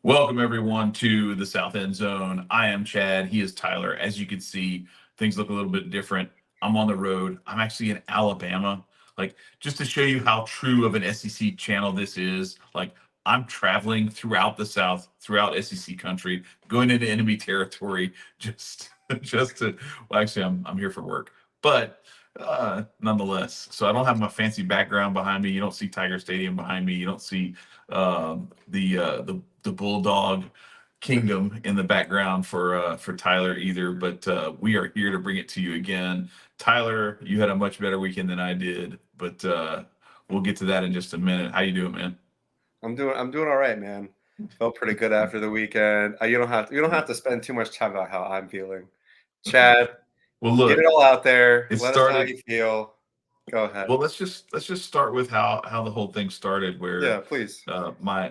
Welcome everyone to the South End Zone. I am Chad. He is Tyler. As you can see, things look a little bit different. I'm on the road. I'm actually in Alabama. Just to show you how true of an SEC channel this is, I'm traveling throughout the South, throughout SEC country, going into enemy territory just to, well, actually, I'm here for work, but nonetheless. So I don't have my fancy background behind me. You don't see Tiger Stadium behind me. You don't see the Bulldog Kingdom in the background for Tyler either. But we are here to bring it to you again. Tyler, you had a much better weekend than I did, but we'll get to that in just a minute. How you doing, man? I'm doing all right, man. Felt pretty good after the weekend. You don't have to spend too much time about how I'm feeling. Chad, Well, get it look, all out there. it Let us know how started. you feel. Go ahead. Well, let's just start with how the whole thing started, where Yeah, please. my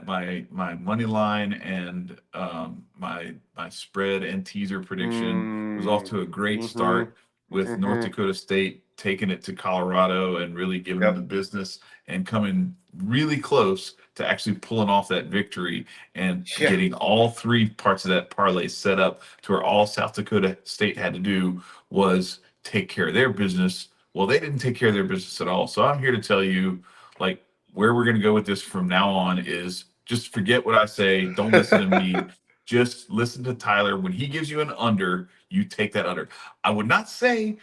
money line and my spread and teaser prediction was off Mm, to a great mm-hmm. start with North Mm-hmm. Dakota State taking it to Colorado and really giving them the Yep. business and coming really close to actually pulling off that victory and Yeah. getting all three parts of that parlay set up to where all South Dakota State had to do was take care of their business. Well, they didn't take care of their business at all. So I'm here to tell you, like, where we're going to go with this from now on is just forget what I say. Don't listen to me. Just listen to Tyler. When he gives you an under, you take that under. I would not say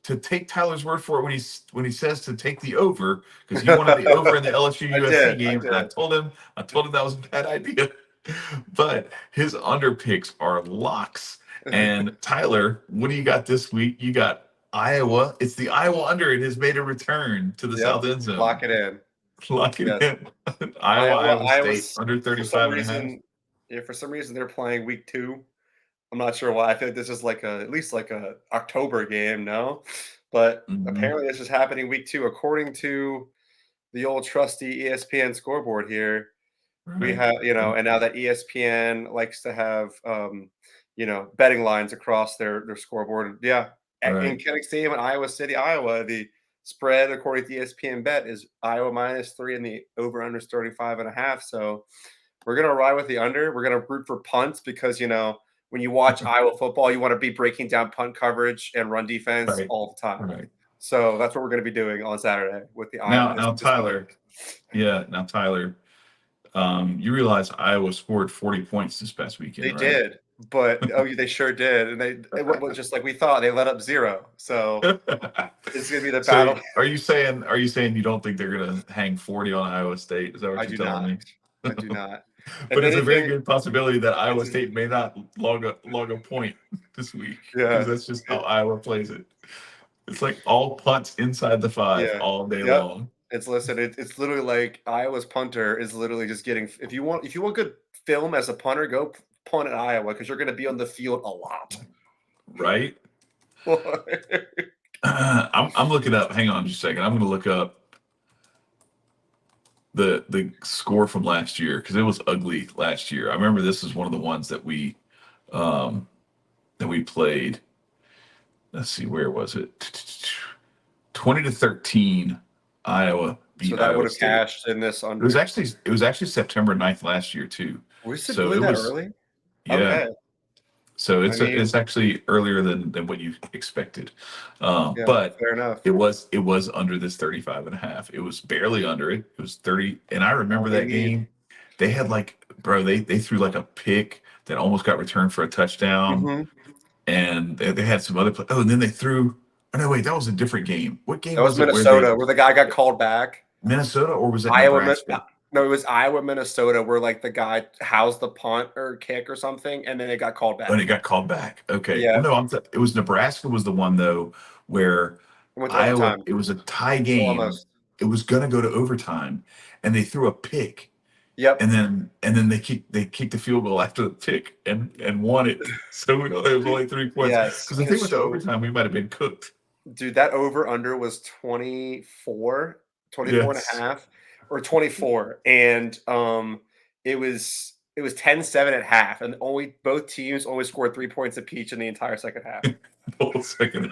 to take Tyler's word for it when he says to take the over, because he wanted the over in the LSU I USC did. I game, and did. I told him that was a bad idea. But his under picks are locks. And Tyler, what do you got this week? You got Iowa. It's the Iowa under. It has made a return to the Yep. South End Lock Zone. it in. Lock it Yes. in. Iowa State Iowa's under for some 35 and a half. reason. Yeah, for some reason they're playing week 2. I'm not sure why. I feel like this is at least like a October game, no? But Mhm. apparently this is happening week 2 according to the old trusty ESPN scoreboard here. We Right. have, and now that ESPN likes to have betting lines across their scoreboard. Yeah. In Right. Kinnick Stadium in Iowa City, Iowa, the spread according to ESPN bet is Iowa -3 and the over under is 35.5. So we're gonna ride with the under. We're gonna root for punts because when you watch Iowa football, you want to be breaking down punt coverage and run defense Right. all the time. Right. So that's what we're gonna be doing on Saturday with the Iowa Now, this under. Tyler. Yeah. Now, Tyler. You realize Iowa scored 40 points this past weekend, They right? did, but oh, they sure did, and it was just like we thought. They let up 0, so it's gonna be the So battle. are you saying you don't think they're gonna hang 40 on Iowa State? Is that what I you're do telling not. me? I do not. If But it's a very anything, good possibility that Iowa it's State may not log a point this week, because yeah, that's just how it, Iowa plays it. It's like all punts inside the 5 yeah, all day yep. long. It's literally like Iowa's punter is literally just getting. If you want good film as a punter, go punt at Iowa because you're going to be on the field a lot. Right? I'm looking up. Hang on just a second. I'm going to look up the score from last year because it was ugly last year. I remember this is one of the ones um, that we played. Let's see, where was it? 20-13. Iowa So beat that would Iowa have State. cashed in this It was under. actually it was actually September 9th last year too. Was it So really it that was, early? yeah. Okay. So I it's mean, actually earlier than what you expected. yeah, But fair enough. it was under this 35 and a half. It was barely under it. It was 30. And I All remember they that need. game. They had bro, they threw like a pick that almost got returned for a touchdown. Mhm. And they had some other play. Oh, and then they threw. Oh no, wait, that was a different game. What game That was was it where they Minnesota, where the guy got called back. Minnesota, or was it Iowa, Nebraska? no, it was Iowa, Minnesota, where like the guy housed the punt or kick or something, and then it got called And it back. got called back. Okay. Yeah, Well, no, it was Nebraska was the one though where it went to Iowa, overtime. it was a tie game. Almost. It was gonna go to overtime, and they threw a pick, Yep. and then they kicked the field goal after the pick and won it. So it was only 3 points. Yes, Because I think because with the overtime we might have been cooked. dude, that over under was 24, 24 and a Yes. half, or 24, and it was 10-7 at half, and only both teams only scored 3 points apiece in the entire second half. Hold a second.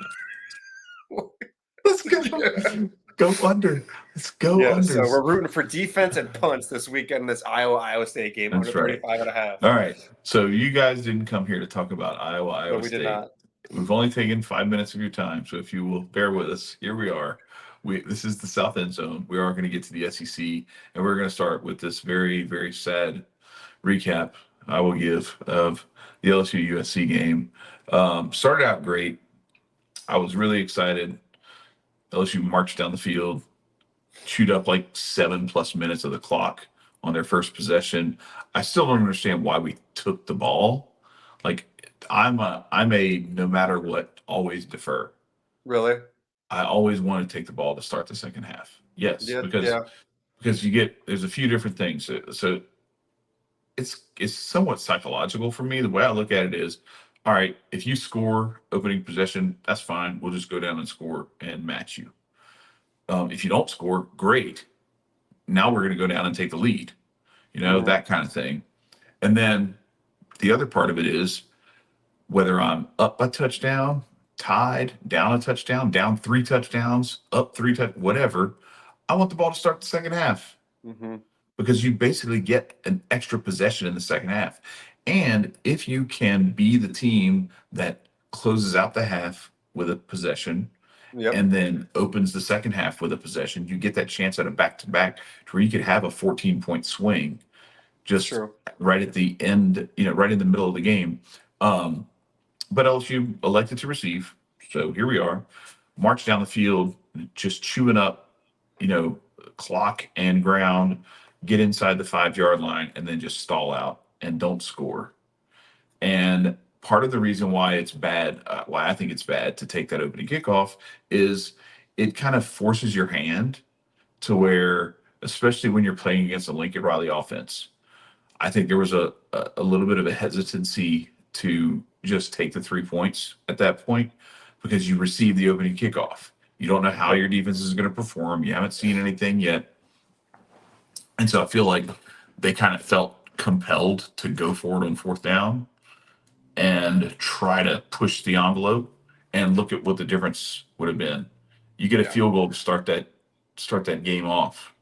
Let's go. Go under. Let's go Yeah, so unders. we're rooting for defense and punts this weekend in this Iowa State game, That's under right. 35 and a half. All right. So you guys didn't come here to talk about No, Iowa we did State. not. We've only taken 5 minutes of your time, so if you will bear with us, here we are. This is the South End Zone. We are going to get to the SEC, and we're going to start with this very, very sad recap I will give of the LSU USC game. Started out great. I was really excited. LSU marched down the field, chewed up like 7+ minutes of the clock on their first possession. I still don't understand why we took the ball. Like I'm a no matter what, always defer. Really? I always want to take the ball to start the second half. Yes, Yeah, because yeah. there's a few different things. So it's somewhat psychological for me. The way I look at it is, all right, if you score opening possession, that's fine. We'll just go down and score and match you. If you don't score, great. Now we're going to go down and take the lead. Mhm. That kind of thing. And then the other part of it is whether I'm up a touchdown, tied, down a touchdown, down 3 touchdowns, up whatever. I want the ball to start the second half Mhm. because you basically get an extra possession in the second half. And if you can be the team that closes out the half with a possession Yep. and then opens the second half with a possession, you get that chance at a back to back to where you could have a 14-point swing It's just true. right at the end, right in the middle of the game. Um, but LSU elected to receive. So here we are, march down the field, just chewing up, clock and ground, get inside the 5 yard line, and then just stall out and don't score. And part of the reason why it's bad, why I think it's bad to take that opening kickoff, is it kind of forces your hand to where, especially when you're playing against a Lincoln Riley offense, I think there was a little bit of a hesitancy to just take the 3 points at that point because you received the opening kickoff. You don't know how Yep. your defense is going to perform. You haven't seen anything yet. And so I feel like they kind of felt compelled to go forward on fourth down and try to push the envelope and look at what the difference would have been. You get a Yeah. field goal to start that game off,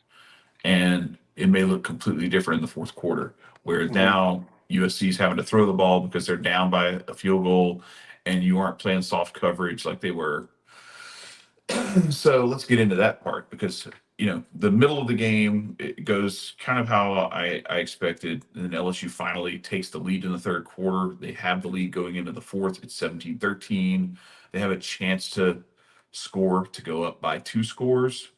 and it may look completely different in the fourth quarter. Whereas Mhm. now USC's having to throw the ball because they're down by a field goal, and you aren't playing soft coverage like they were. So let's get into that part because the middle of the game it goes kind of how I expected. And then LSU finally takes the lead in the third quarter. They have the lead going into the fourth. It's 17-13. They have a chance to score to go up by 2 scores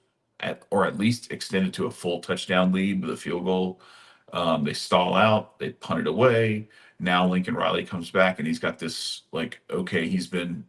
or at least extend it to a full touchdown lead with a field goal. They stall out. They punt it away. Now Lincoln Riley comes back and he's got this like okay he's been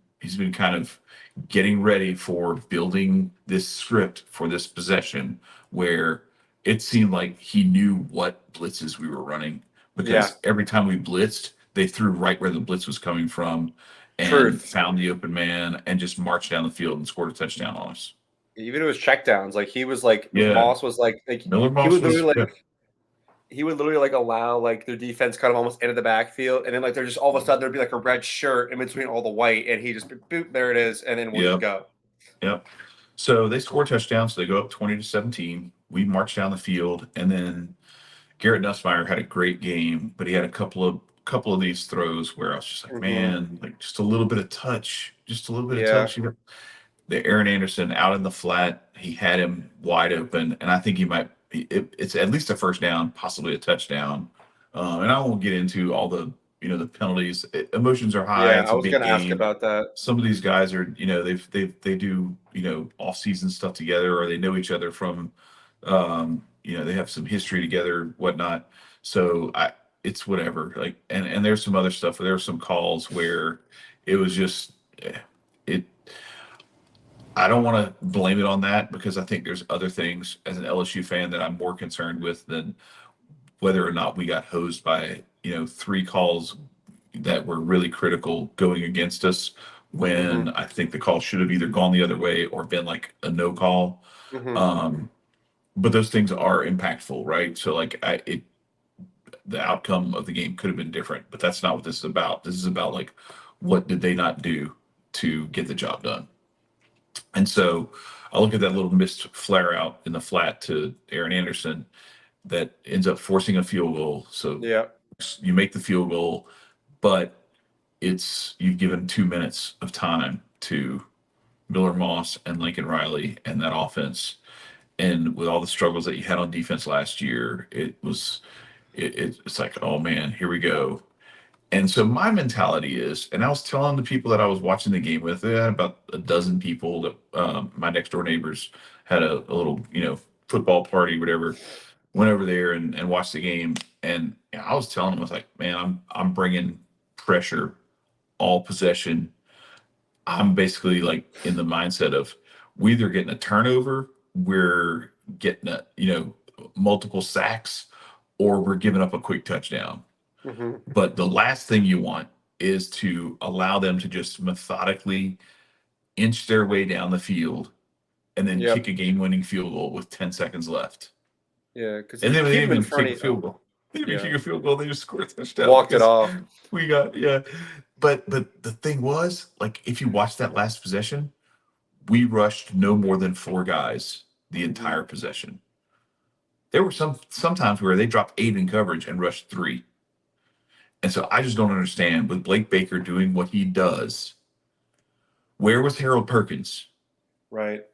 kind of getting ready for building this script for this possession where it seemed like he knew what blitzes we were running Yeah. because every time we blitzed, they threw right where the blitz was coming from and Truth. found the open man and just marched down the field and scored a touchdown on us. Even it was checkdowns. Like he was like Yeah. Moss was like Miller he Moss would literally was, like yeah. he would literally like allow like their defense kind of almost into the backfield, and then like they're just all of a sudden there'd be like a red shirt in between all the white, and he just boop, there it is, and then we'll just Yep. go. Yep. So they score touchdowns. So they go up 20-17. We march down the field, and then Garrett Nussmeier had a great game, but he had a couple of these throws where I was just like, Mhm. man, like just a little bit of touch, just a little bit of Yeah. touch. The Aaron Anderson out in the flat, he had him wide open, and I think he might. It's at least a first down, possibly a touchdown. And I won't get into all the penalties. Emotions are high. Yeah. It's I a was big gonna ask game. about that. Some of these guys are, they do, off season stuff together, or they know each other from, they have some history together, whatnot. So it's whatever. Like, and there's some other stuff. There were some calls where it was just, it. I don't want to blame it on that because I think there's other things as an LSU fan that I'm more concerned with than whether or not we got hosed by 3 calls that were really critical going against us Mhm. when I think the call should have either gone the other way or been like a no call. Mhm. Um, but those things are impactful, right? So like the outcome of the game could have been different, but that's not what this is about. This is about like what did they not do to get the job done? And so I look at that little missed flare out in the flat to Aaron Anderson that ends up forcing a field goal. So Yeah. you make the field goal, but you've given 2 minutes of time to Miller Moss and Lincoln Riley and that offense. And with all the struggles that you had on defense last year, it's like, oh man, here we go. And so my mentality is, and I was telling the people that I was watching the game with, about a dozen people that my next door neighbors had a little, football party, whatever. Went over there and watched the game, and I was telling them, I was like, man, I'm bringing pressure, all possession. I'm basically like in the mindset of we either getting a turnover, we're getting multiple sacks, or we're giving up a quick touchdown. Hmm. But the last thing you want is to allow them to just methodically inch their way down the field and then Yep. kick a game-winning field goal with 10 seconds left. Yeah, because And if then you they keep didn't them in even front kick a of field goal. They didn't even yeah, kick a field goal. They just scored a touchdown walked it because off. we got, yeah. But the thing was, like, if you watch that last possession, we rushed no more than 4 guys the Hmm. entire possession. There were sometimes where they dropped 8 in coverage and rushed 3. And so I just don't understand with Blake Baker doing what he does. Where was Harold Perkins Right.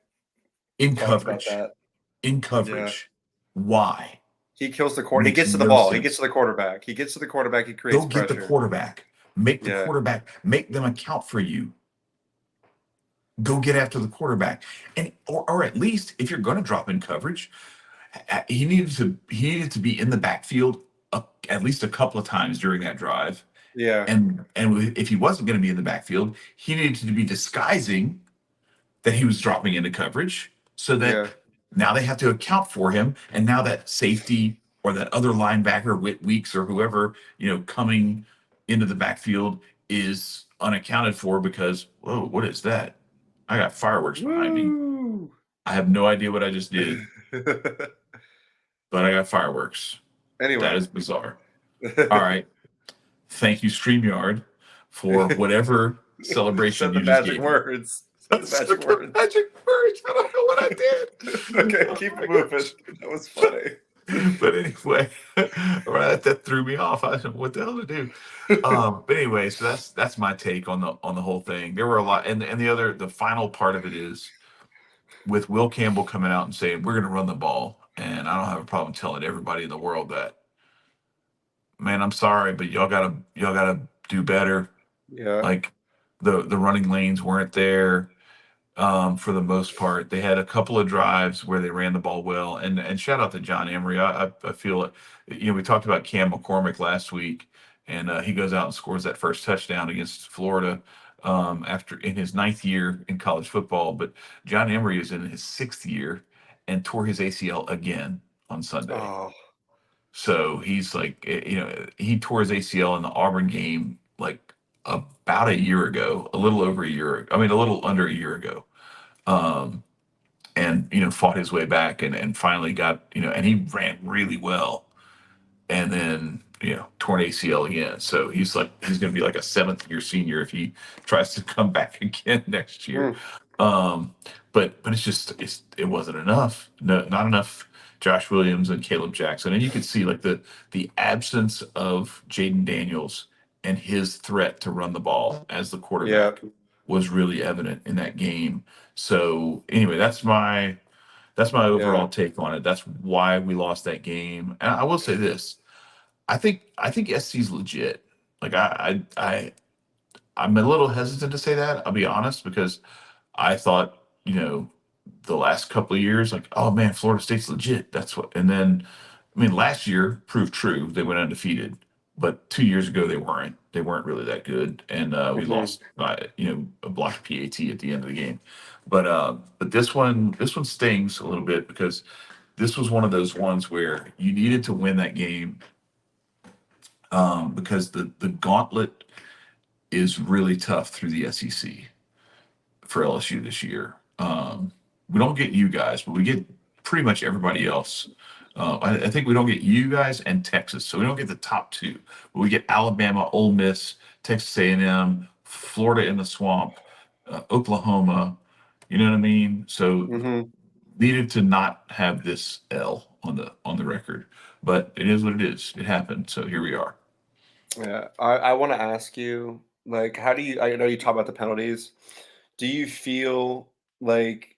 in Talked about coverage? that. In Yeah. coverage. Why? He kills the court. He Makes gets to the no ball. He gets sense. to the quarterback. He gets to the quarterback. He creates Go get the pressure. quarterback. Make the Yeah. quarterback, make them account for you. Go get after the quarterback. And or at least if you're going to drop in coverage, he needed to be in the backfield at least a couple of times during that drive. Yeah. And if he wasn't going to be in the backfield, he needed to be disguising that he was dropping into coverage so that Yeah. now they have to account for him. And now that safety or that other linebacker, Weeks or whoever, coming into the backfield is unaccounted for because, whoa, what is that? I got fireworks behind me. Woo! I have no idea what I just did, but I got fireworks. That Anyway. is bizarre. All right. Thank you, StreamYard, for whatever celebration Said the you just magic gave me. words. Said the magic The words. magic words. I don't know what I did. Okay, Oh keep my it moving. gosh. That was funny. But anyway, right, that threw me off. I don't know what the hell to do. But anyway, so that's my take on the whole thing. There were a lot, and the final part of it is with Will Campbell coming out and saying we're going to run the ball, and I don't have a problem telling everybody in the world that. Man, I'm sorry, but y'all gotta do better. Yeah. Like the running lanes weren't there for the most part. They had a couple of drives where they ran the ball well, and shout out to John Emery. I feel it. We talked about Cam McCormick last week, and he goes out and scores that first touchdown against Florida after in his 9th year in college football. But John Emery is in his 6th year and tore his ACL again on Sunday. Oh. So he's like, he tore his ACL in the Auburn game like about a year ago, a little over a year. I mean, a little under a year ago. Um, and fought his way back and finally got and he ran really well, and then torn ACL again. So he's going to be like a 7th year senior if he tries to come back again next year. Mm. But it wasn't enough. No, not enough. Josh Williams and Caleb Jackson, and you could see like the absence of Jaden Daniels and his threat to run the ball as the Yeah. quarterback was really evident in that game. So anyway, that's my Yeah. overall take on it. That's why we lost that game. And I will say this: I think SC's legit. Like I'm a little hesitant to say that. I'll be honest because I thought the last couple of years like, oh man, Florida State's legit. That's what. And then I mean, last year proved true. They went undefeated, but 2 years ago they weren't. They weren't really that good, and we Hmm. lost by a blocked PAT at the end of the game. But this one stings a little bit because this was one of those ones where you needed to win that game because the gauntlet is really tough through the SEC for LSU this year. We don't get you guys, but we get pretty much everybody else. I think we don't get you guys and Texas, so we don't get the top two. But we get Alabama, Ole Miss, Texas A&M, Florida in the swamp, Oklahoma, You know what I mean? So Hmm. needed to not have this L on the record, but it is what it is. It happened. So here we are. Yeah, I want to ask you, like, how do you? I know you talk about the penalties. Do you feel like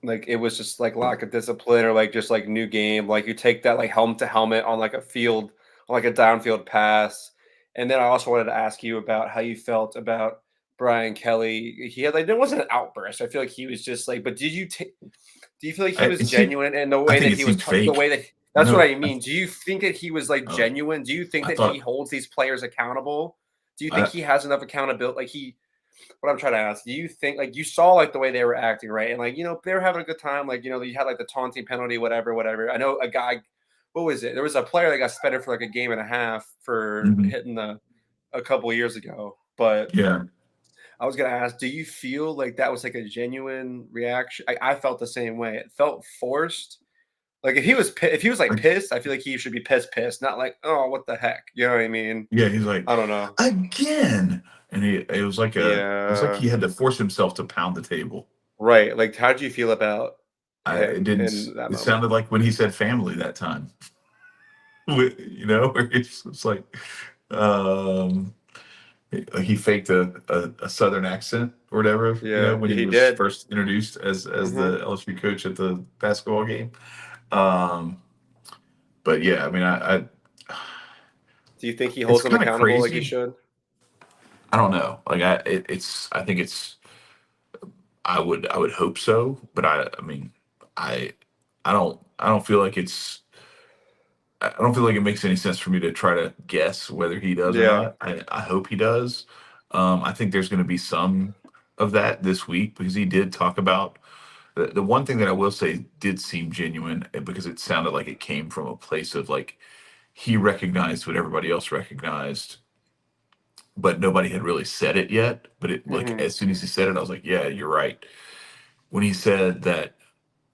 it was just like lack of discipline, or like just like new game? Like you take that like helmet to helmet on like a field, on like a downfield pass, and then I also wanted to ask you about how you felt about Brian Kelly. He had like there wasn't an outburst. I feel like he was just like, but did you take? Do you feel like he was It seemed, genuine in the I way think that it he was seemed the fake. way that that's what No, I mean. Do you think that he was like oh, genuine? Do you think I that he thought holds these players accountable? Do you think I he has enough accountability? Like he what I'm trying to ask, do you think like you saw like the way they were acting, right? And like, they were having a good time. Like, you had like the taunting penalty, whatever, whatever. I know a guy, what was it? There was a player that got suspended for like a game and a half for mhm, hitting the a couple of years ago. But yeah. I was gonna ask, do you feel like that was like a genuine reaction? I felt the same way. It felt forced. Like if he was like Like, pissed, I feel like he should be pissed, not like, oh, what the heck? You know what I mean? yeah, he's like, I don't know. again. And it was like Yeah. he had to force himself to pound the table. Right. Like, how did you feel about It him didn't, in that it moment? sounded like when he said family that time, where it's like, um, he faked a Southern accent or whatever, Yeah, when he he was did. first introduced as Mhm. the LSU coach at the basketball game. Um, but yeah, I mean, Do you think he it's holds him kind of accountable like he crazy. should? I don't know. Like I think I would hope so, but I mean, I I don't feel like I don't feel like it makes any sense for me to try to guess whether he does or Yeah. not. I hope he does. I think there's going to be some of that this week because he did talk about the one thing that I will say did seem genuine because it sounded like it came from a place of like he recognized what everybody else recognized, but nobody had really said it yet. But it like Mhm. as soon as he said it, I was like, yeah, you're right. When he said that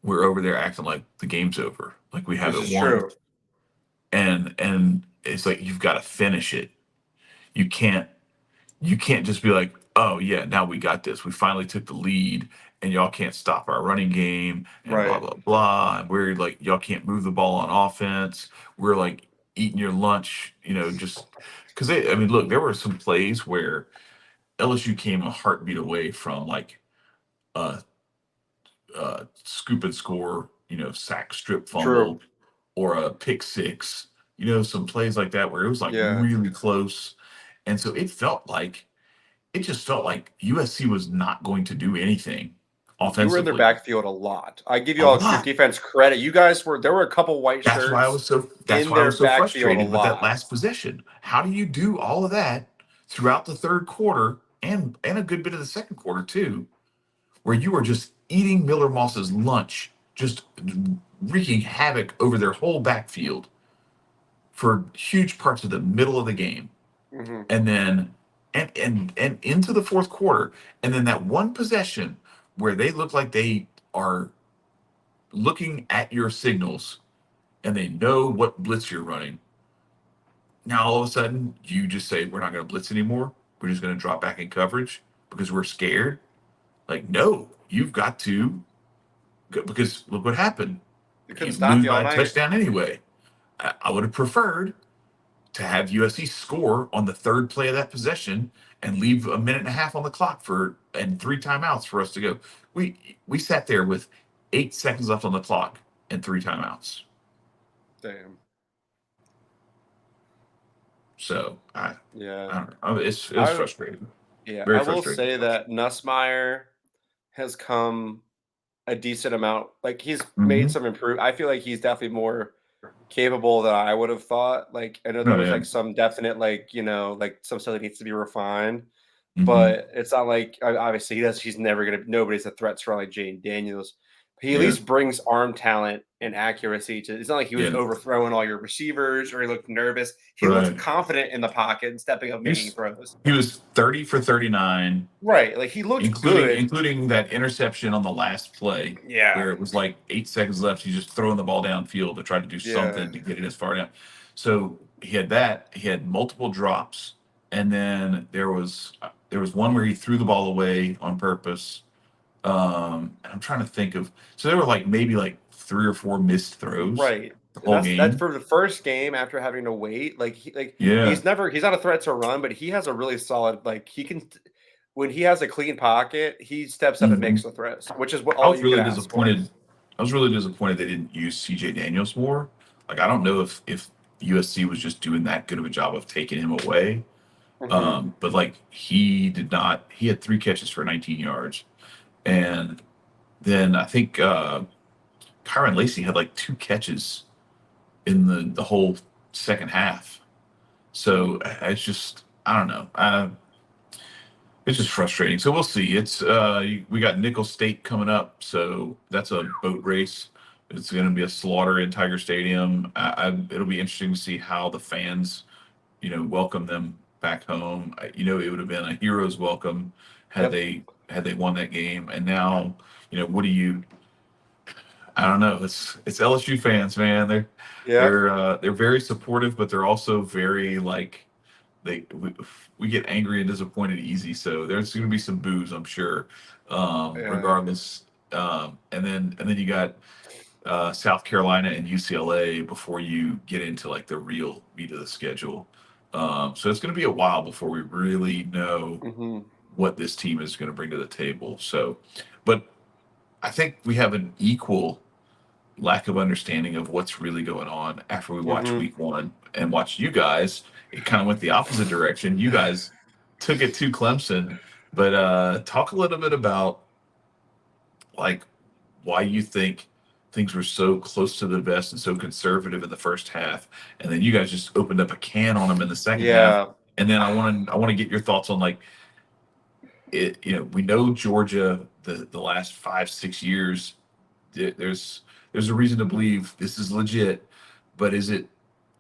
we're over there acting like the game's over, like we Which haven't is won, true. and it's like you've got to finish it. You can't you can't just be like, oh yeah, now we got this. We finally took the lead, and y'all can't stop our running game, and blah Right. blah blah. And we're like, y'all can't move the ball on offense. We're like eating your lunch, just because I mean, look, there were some plays where LSU came a heartbeat away from like a, scoop and score, sack strip True. fumble or a pick six, some plays like that where it was like Yeah. really close. And so it just felt like USC was not going to do anything You were in their offensively. backfield a lot. I give A you all your lot. defense credit. You guys were there were a couple white shirts That's in why I their was so backfield a frustrated with that lot. last possession. How do you do all of that throughout the third quarter and a good bit of the second quarter too, where you are just eating Miller Moss's lunch, just wreaking havoc over their whole backfield for huge parts of the middle of the game, Mhm. and then and into the fourth quarter, and then that one possession where they look like they are looking at your signals and they know what blitz you're running. Now all of a sudden you just say we're not going to blitz anymore. We're just going to drop back in coverage because we're scared. Like no, you've got to because look what happened. They couldn't You stop lose you all by a night. touchdown anyway. I would have preferred to have USC score on the third play of that possession and leave a minute and a half on the clock and three timeouts for us to go. We sat there with 8 seconds left on the clock and three timeouts. Damn. So Yeah. I don't know. It was I frustrating, yeah, very I will frustrating to say watch. that Nussmeier has come a decent amount. Like he's made Mm-hmm. some improve. I feel like he's definitely more capable than I would have thought. Like I know there Oh was yeah. like some definite like like some stuff that needs to be refined, Mm-hmm. but it's not like obviously he's never gonna nobody's a threat to like Jane Daniels. He at Yeah. least brings arm talent and accuracy to it's not like he was Yeah. overthrowing all your receivers or he looked nervous. He looked Right. confident in the pocket and stepping up making He's throws. he was 30 for 39, Right. Like he looked including good. including that interception on the last play Yeah. where it was like 8 seconds left. He's just throwing the ball downfield to try to do Yeah. something to get it as far down. So he had that. He had multiple drops, and then there was one where he threw the ball away on purpose. I'm trying to think of, so there were like maybe like 3 or 4 missed throws Right. the And whole that's game. for the first game after having to wait. Yeah. He's not a threat to run, but he has a really solid he can when he has a clean pocket, he steps up and hmm makes the throws, which is what I all was you could really ask for. disappointed. I was really disappointed they didn't use CJ Daniels more. Like, I don't know if USC was just doing that good of a job of taking him away. Hmm. But like, he did not. He had 3 catches for 19 yards, and then I think Kyron Lacey had like 2 catches in the whole second half. So it's just, I don't know. It's just frustrating. So we'll see. We got Nickel State coming up, so that's a boat race. It's going to be a slaughter in Tiger Stadium. It'll be interesting to see how the fans, welcome them back home. It would have been a hero's welcome had Yep. they won that game. And now, what do you? I don't know. It's LSU fans, man. Yep. They're very supportive, but they're also very like they we get angry and disappointed easy. So there's going to be some boos, I'm sure. Yeah. Regardless, and then you got South Carolina and UCLA before you get into like the real meat of the schedule. So it's going to be a while before we really know Hmm. what this team is going to bring to the table. So, but I think we have an equal lack of understanding of what's really going on after we watch Hmm. week one and watch you guys. It kind of went the opposite direction. You guys took it to Clemson, but talk a little bit about like why you think things were so close to the vest and so conservative in the first half, and then you guys just opened up a can on them in the second half. Yeah. And then I want to get your thoughts on like it. We know Georgia the last 5 6 years there's a reason to believe this is legit, but is it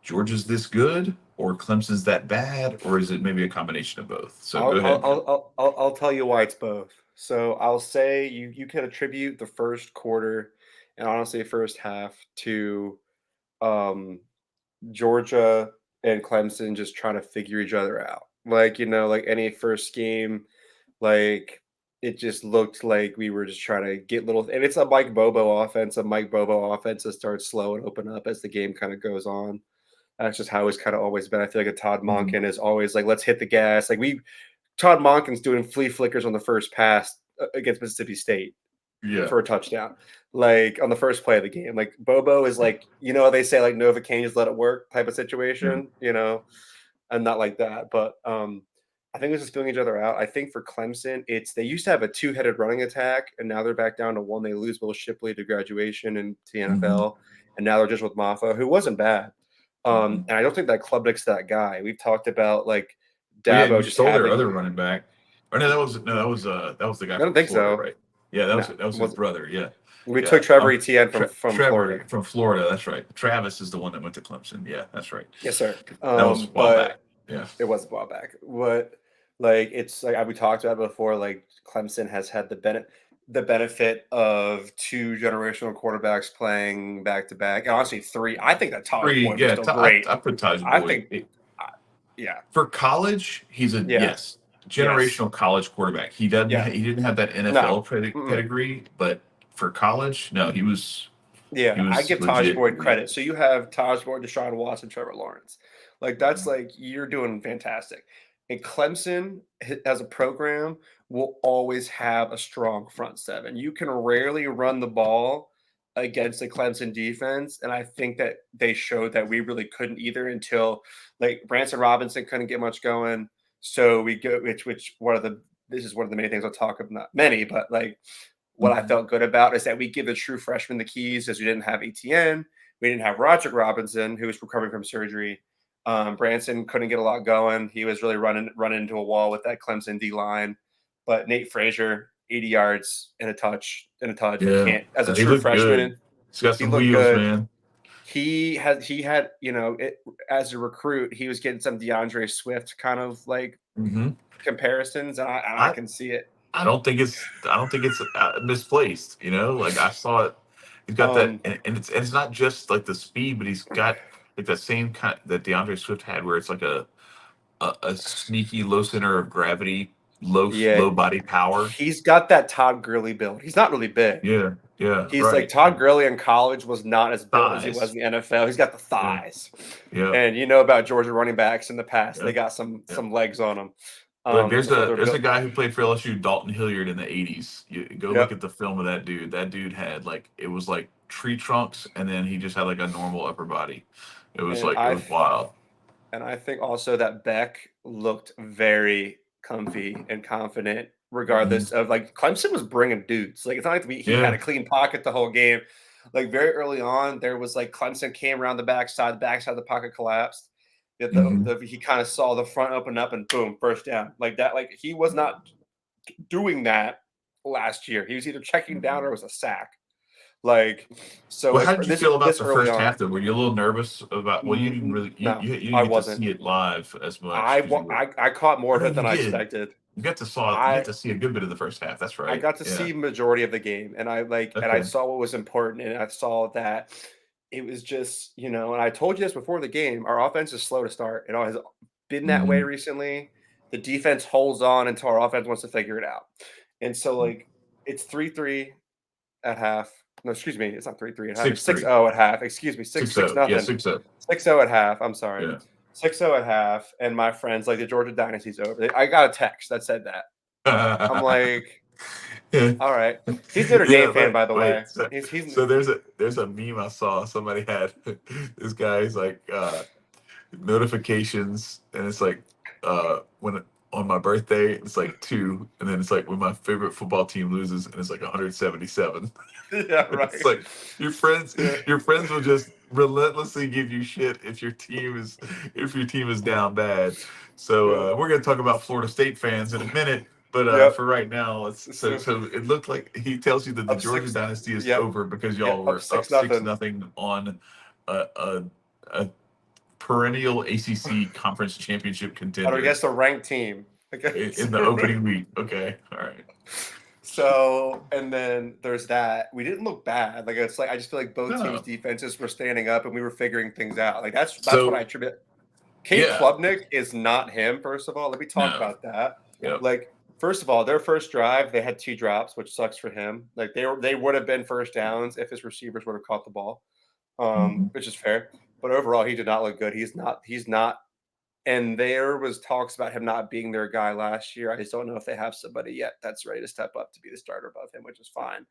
Georgia's this good or Clemson's that bad, or is it maybe a combination of both? So go ahead, man. I'll tell you why it's both. So I'll say you can attribute the first quarter and honestly first half to um Georgia and Clemson just trying to figure each other out. Like any first game, like it just looked like we were just trying to get little, and it's a Mike Bobo offense. A Mike Bobo offense that starts slow and open up as the game kind of goes on. That's just how it's kind of always been. I feel like a Todd Mhm. Monken is always like, let's hit the gas. Todd Monken's doing flea flickers on the first pass against Mississippi State Yeah. for a touchdown, like on the first play of the game. Like Bobo is like, they say like Nova Kane just let it work type of Yeah. situation, and not like that. But I think it's just filling each other out. I think for Clemson, it's they used to have a two-headed running attack, and now they're back down to one. They lose Will Shipley to graduation and to the hmm NFL, and now they're just with Maffa, who wasn't bad. hmm And I don't think that club next to that guy. We've talked about like Well, yeah, and you Dabo just stole their having. other running back. Or no, that was the guy I don't from think Florida, so. right? Yeah, that was No, that was his was brother. Yeah, we yeah. took Trevor Etienne from Trevor Florida. from Florida. That's right. Travis is the one that went to Clemson. Yeah, that's right. Yes, sir. That was a while back. But Yeah. it was a while back. What like it's like we talked about before. Like Clemson has had the benefit of two generational quarterbacks playing back to back. And honestly, three. I think that Taj Three. Boyd was Yeah, still great. I put Taj I Boyd. think, I- yeah, For college, he's a yeah, yes, yes, generational college quarterback. yeah. He didn't have that No, NFL mm-mm. pedigree, but for college, no, he Yeah, I was give Taj legit Boyd elite. credit. So you have Taj Boyd, Deshaun Watson, Trevor Lawrence. Like that's like you're doing fantastic. And Clemson as a program will always have a strong front seven. You can rarely run the ball against the Clemson defense, and I think that they showed that we really couldn't either until like Branson Robinson couldn't get much going. So we go, which one of the this is one of the many things I'll talk about. Not many, but like what I Mhm. felt good about is that we give the true freshman the keys, as we didn't have ATN. We didn't have Roderick Robinson, who was recovering from surgery. Branson couldn't get a lot going. He was really running into a wall with that Clemson D line. But Nate Frazier, 80 yards and a touch. You Yeah, can't, as a he true looked good. freshman, He's got he some looked wheels, good. man. He had as a recruit, he was getting some DeAndre Swift kind of like hmm comparisons, and I I can see it. I don't think it's misplaced. Like I saw it. He's got that, Um, and it's not just like the speed, but he's got like that same kind that DeAndre Swift had, where it's like a sneaky low center of gravity, Yeah, low body power. he's got that Todd Gurley build. He's not really big. Yeah, yeah, He's like right. Todd Gurley in college was not as built as he was Thighs. in the NFL. He's got the Yeah, thighs. yeah, And you know about Georgia running backs in the past. yeah, They got yeah. some legs on them. Like It's just what they're there's a built. guy who played for LSU, Dalton Hilliard, in the '80s. You go look Yep. at the film of that dude. That dude had like it was like tree trunks, and then he just had like a normal upper body. And It was wild. I think also that Beck looked very comfy and confident, Mhm. regardless of like Clemson was bringing dudes. Like it's not like he had Yeah. a clean pocket the whole game. Like very early on, there was like Clemson came around the backside of the pocket collapsed. Hmm. He kind of saw the front open up and boom, first down like that. Like he was not doing that last year. He was either checking down or it was a sack. Like so, Well, like how did you this feel about this the early first on. half? Though, were you a little nervous about? Well, you didn't really No, you didn't I get to wasn't. see it live as much because you were. I caught more Oh of no, it you than I did. expected. You got I to see a good bit of the first half. That's I right. got to Yeah. see majority of the game, and I Okay. saw what was important, and I saw that it was just, and I told you this before the game, our offense is slow to start. It has been that way Hmm. recently. The defense holds on until our offense wants to figure it out. And so like it's 3-3 at half. No, excuse me, it's not 3-3 at half. It's 6-3. 6-0 at half. Excuse me, 6 6 6-0. Yeah, nothing. 6-0. 6-0 at half. I'm sorry. Yeah. 6-0 at half. And my friends, like the Georgia dynasty's over. I got a text that said that. I'm like, Yeah. all right. He's Notre Yeah, Dame fan, by the way. wait. So, He's so there's a meme I saw. Somebody had this guy's like notifications, and it's like when on my birthday it's like 2, and then it's like when my favorite football team loses, and it's like 177. yeah, It's right. like Yeah. your friends will just relentlessly give you shit if your team is down bad. Yeah. So we're gonna talk about Florida State fans in a minute. But Yep. for right now, let's So so it looked like he tells you that the up Georgia six. dynasty is Yep. over because Yep. y'all Up were up six six nothing. nothing on a, a, a perennial ACC conference championship I contender guess the ranked team. I guess. in the opening week. Okay, all right. So, and then there's that. We didn't look bad. Like it's like I just feel like both teams' No. defenses were standing up and we were figuring things out. Like that's what I So attribute. Cade yeah, Klubnik is not him. First of all, let me talk no. about that. Yep. Like, first of all, their first drive they had 2 drops, which sucks for him. Like they would have been first downs if his receivers would have caught the ball, Mhm. which is fair. But overall, he did not look good. He's not. And there was talks about him not being their guy last year. I just don't know if they have somebody yet that's ready to step up to be the starter above him, which is fine.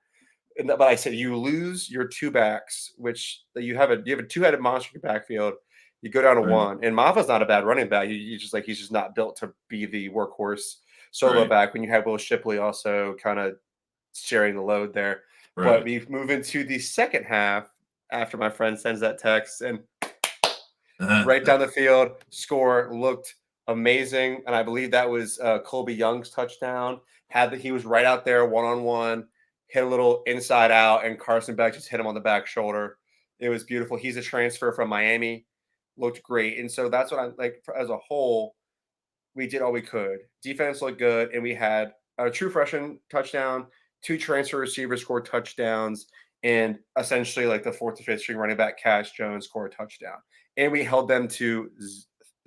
But I said you lose your 2 backs, which you have a 2-headed monster in your backfield. You go down to Right. one, and Mava's not a bad running back. You just like he's just not built to be the workhorse solo Right. back when you have Will Shipley also kind of sharing the load there. But Right. we move into the second half after my friend sends that text, and right down the field, score looked amazing, and I believe that was Colby Young's touchdown. He was right out there one on one, hit a little inside out, and Carson Beck just hit him on the back shoulder. It was beautiful. He's a transfer from Miami, looked great, and so that's what I like. As a whole, we did all we could. Defense looked good, and we had a true freshman touchdown, 2 transfer receivers scored touchdowns, and essentially like the fourth or fifth string running back Cash Jones scored a touchdown, and we held them to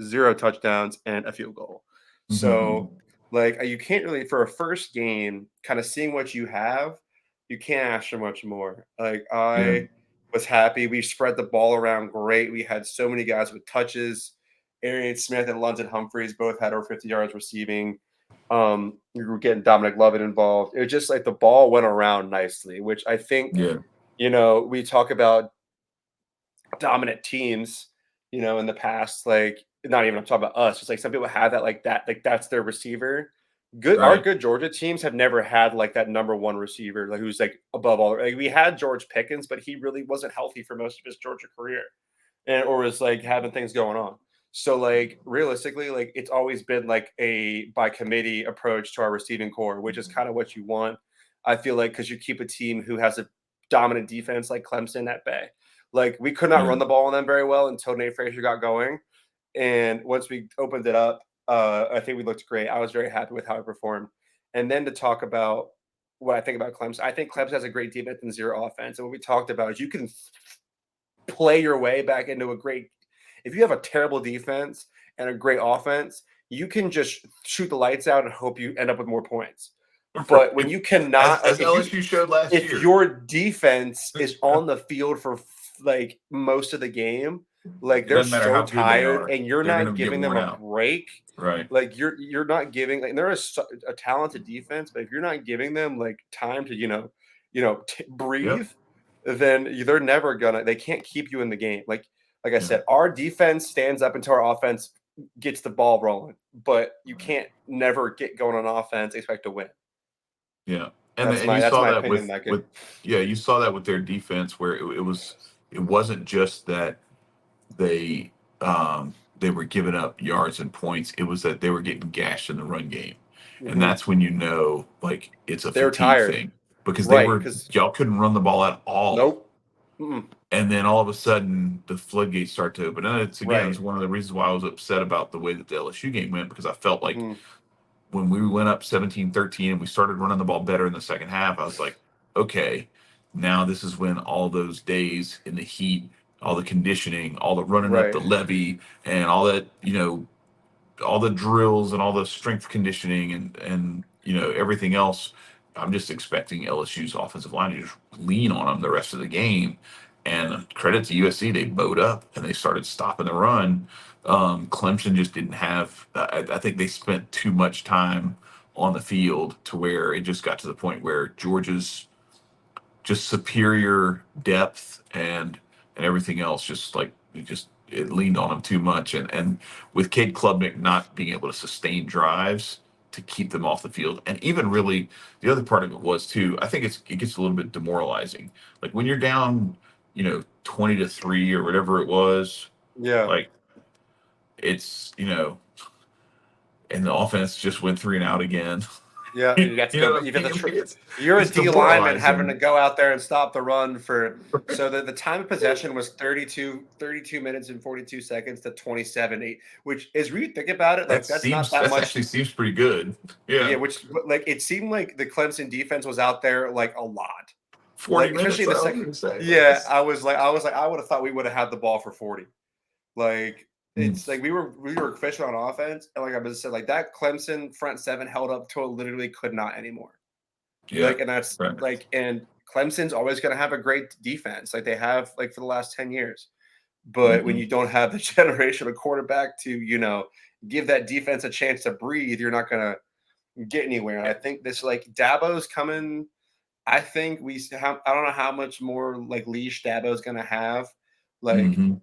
0 touchdowns and a field goal. Mhm. So like you can't really for a first game, kind of seeing what you have, you can't ask for much more. Like Yeah. I was happy. We spread the ball around great. We had so many guys with touches. Arian Smith and London Humphreys both had over 50 yards receiving. We were getting Dominic Lovett involved. It was just like the ball went around nicely, which I think, Yeah. we talk about dominant teams, in the past, like not even I'm talking about us, just like some people have that like that's their receiver. Our Right. good Georgia teams have never had like that number one receiver, like who's like above all. Like we had George Pickens, but he really wasn't healthy for most of his Georgia career or was like having things going on. So like realistically, like it's always been like a by committee approach to our receiving core, which is kind of what you want. I feel like because you keep a team who has a dominant defense like Clemson at bay. Like we could not Yeah. run the ball on them very well until Nate Frazier got going. And once we opened it up, I think we looked great. I was very happy with how I performed. And then to talk about what I think about Clemson, I think Clemson has a great defense and zero offense. And what we talked about is you can play your way back into a great. If you have a terrible defense and a great offense, you can just shoot the lights out and hope you end up with more points. But when Right. you As cannot, like, as LSU showed last if year. your defense is on the field for like most of the game, like It they're doesn't matter so how good they tired, are, and you're they're gonna not get giving them worn a out. break. Right. Like you're not giving, like, and there is a talented defense, but if you're not giving them like time to Yep. breathe, then they're never gonna. They can't keep you in the game. Like I Yeah. said, our defense stands up until our offense gets the ball rolling, but you Right. can't never get going on offense expect to win. Yeah. And you That's saw my that opinion, that with game. yeah, you saw that with their defense where it wasn't just that they were giving up yards and points. It was that they were getting gashed in the run game. And Mhm. that's when you know like it's a They're fatigue tired, thing because right? Because y'all couldn't run the ball at all. nope. Mm-mm. And then all of a sudden the floodgates start to open. And Right. it's one of the reasons why I was upset about the way that the LSU game went because I felt like Mhm. when we went up 17-13 and we started running the ball better in the second half, I was like, okay, now this is when all those days in the heat, all the conditioning, all the running up Right. the levee, and all that, all the drills and all the strength conditioning and everything else. I'm just expecting LSU's offensive line to just lean on them the rest of the game. And credit to USC, they bowed up and they started stopping the run. Clemson just didn't have. I think they spent too much time on the field to where it just got to the point where Georgia's just superior depth and everything else just like it leaned on them too much and with Cade Klubnik not being able to sustain drives to keep them off the field and even really the other part of it was too I think it gets a little bit demoralizing like when you're down 20-3 or whatever it was Yeah. like it's and the offense just went 3 and out again. Yeah. You You got to know go. what You I got mean? to. Like You're a it's D lineman having to demoralizing. go out there and stop the run for. So the time of possession was 32 minutes and 42 seconds to 27-8, which is really think about it, like that's not that That much. actually seems pretty good. Yeah, Yeah. which like it seemed like the Clemson defense was out there like a lot. 40 Like especially minutes, in the I was second. gonna say. Like Yeah, this I was like I would have thought we would have had the ball for 40. Like mm, it's like we were efficient on offense, and like I said, like that Clemson front seven held up till it literally could not anymore. yeah. Like, and that's Right. like, and Clemson's always going to have a great defense, like they have like for the last 10 years. But when Hmm. you don't have the generation of quarterback to give that defense a chance to breathe, you're not going to get anywhere. And I think this like Dabo's coming. I think have. I don't know how much more like leash Dabo's going to have. Like Hmm.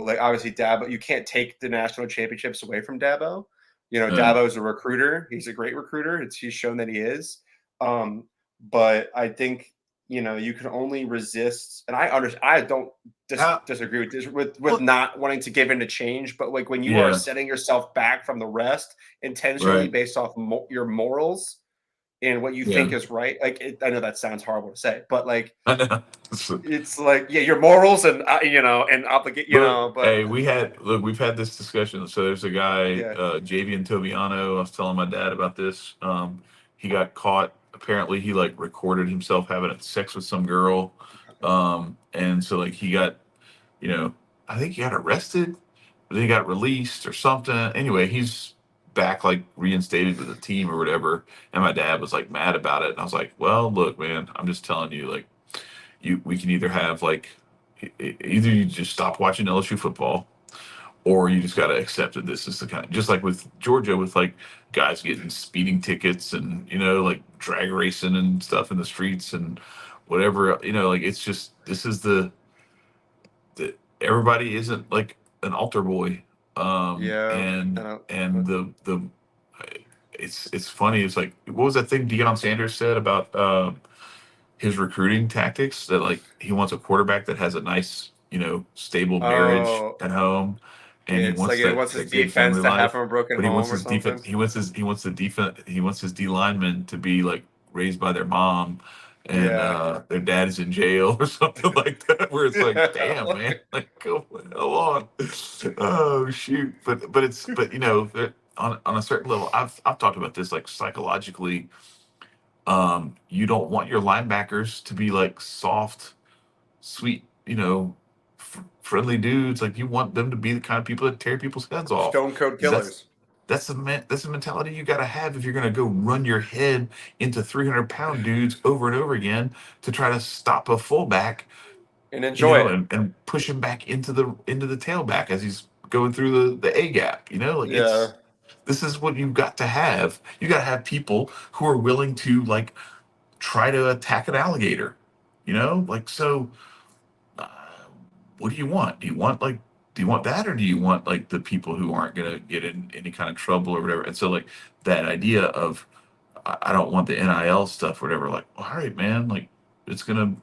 like obviously Dabo, you can't take the national championships away from Dabo. Yeah. Dabo's a recruiter. He's a great recruiter. He's shown that he is. Um, but I think you can only resist, and I understand. I don't How, disagree with this with well, not wanting to give in to change. But like when you are yeah. setting yourself back from the rest intentionally Right. based off your morals and what you Yeah. think is right, like I know that sounds horrible to say, but like I know. it's like, yeah, your morals and and obligate, But but hey, we've had this discussion. So there's a guy, yeah. Javian Toviano. I was telling my dad about this. He got caught. Apparently, he like recorded himself having sex with some girl. And so like he got, you know, I think he got arrested, but then he got released or something. Anyway, he's back like reinstated with the team or whatever. And my dad was like mad about it. And I was like, well, look, man, I'm just telling you, like, we can either have like either you just stop watching LSU football or you just got to accept that this is the kind just like with Georgia with like guys getting speeding tickets and like drag racing and stuff in the streets and whatever like it's just this is everybody isn't like an altar boy Yeah, and and the it's funny it's like what was that thing Deion Sanders said about his recruiting tactics that like he wants a quarterback that has a nice, stable marriage oh, at home and he it's like wants it wants his that good defense family to have life. from a broken But he home wants or his defense something. he wants the defense he wants his D linemen to be like raised by their mom and Yeah. their dad is in jail or something like that where it's like damn man like go the hell on oh shoot but on a certain level I've talked about this like psychologically you don't want your linebackers to be like soft, sweet, friendly dudes. Like you want them to be the kind of people that tear people's heads off. Stone Cold 'Cause that's Killers. That's the mentality you got to have if you're going to go run your head into 300-pound dudes over and over again to try to stop a fullback, and enjoy it. and push him back into the tailback as he's going through the A gap. Like Yeah. this is what you've got to have. You got to have people who are willing to like try to attack an alligator. Like so. Uh, what do you want? Do you want that, or do you want like the people who aren't gonna get in any kind of trouble or whatever? And so like that idea of I don't want the NIL stuff, or whatever. Like, all right, man, like it's gonna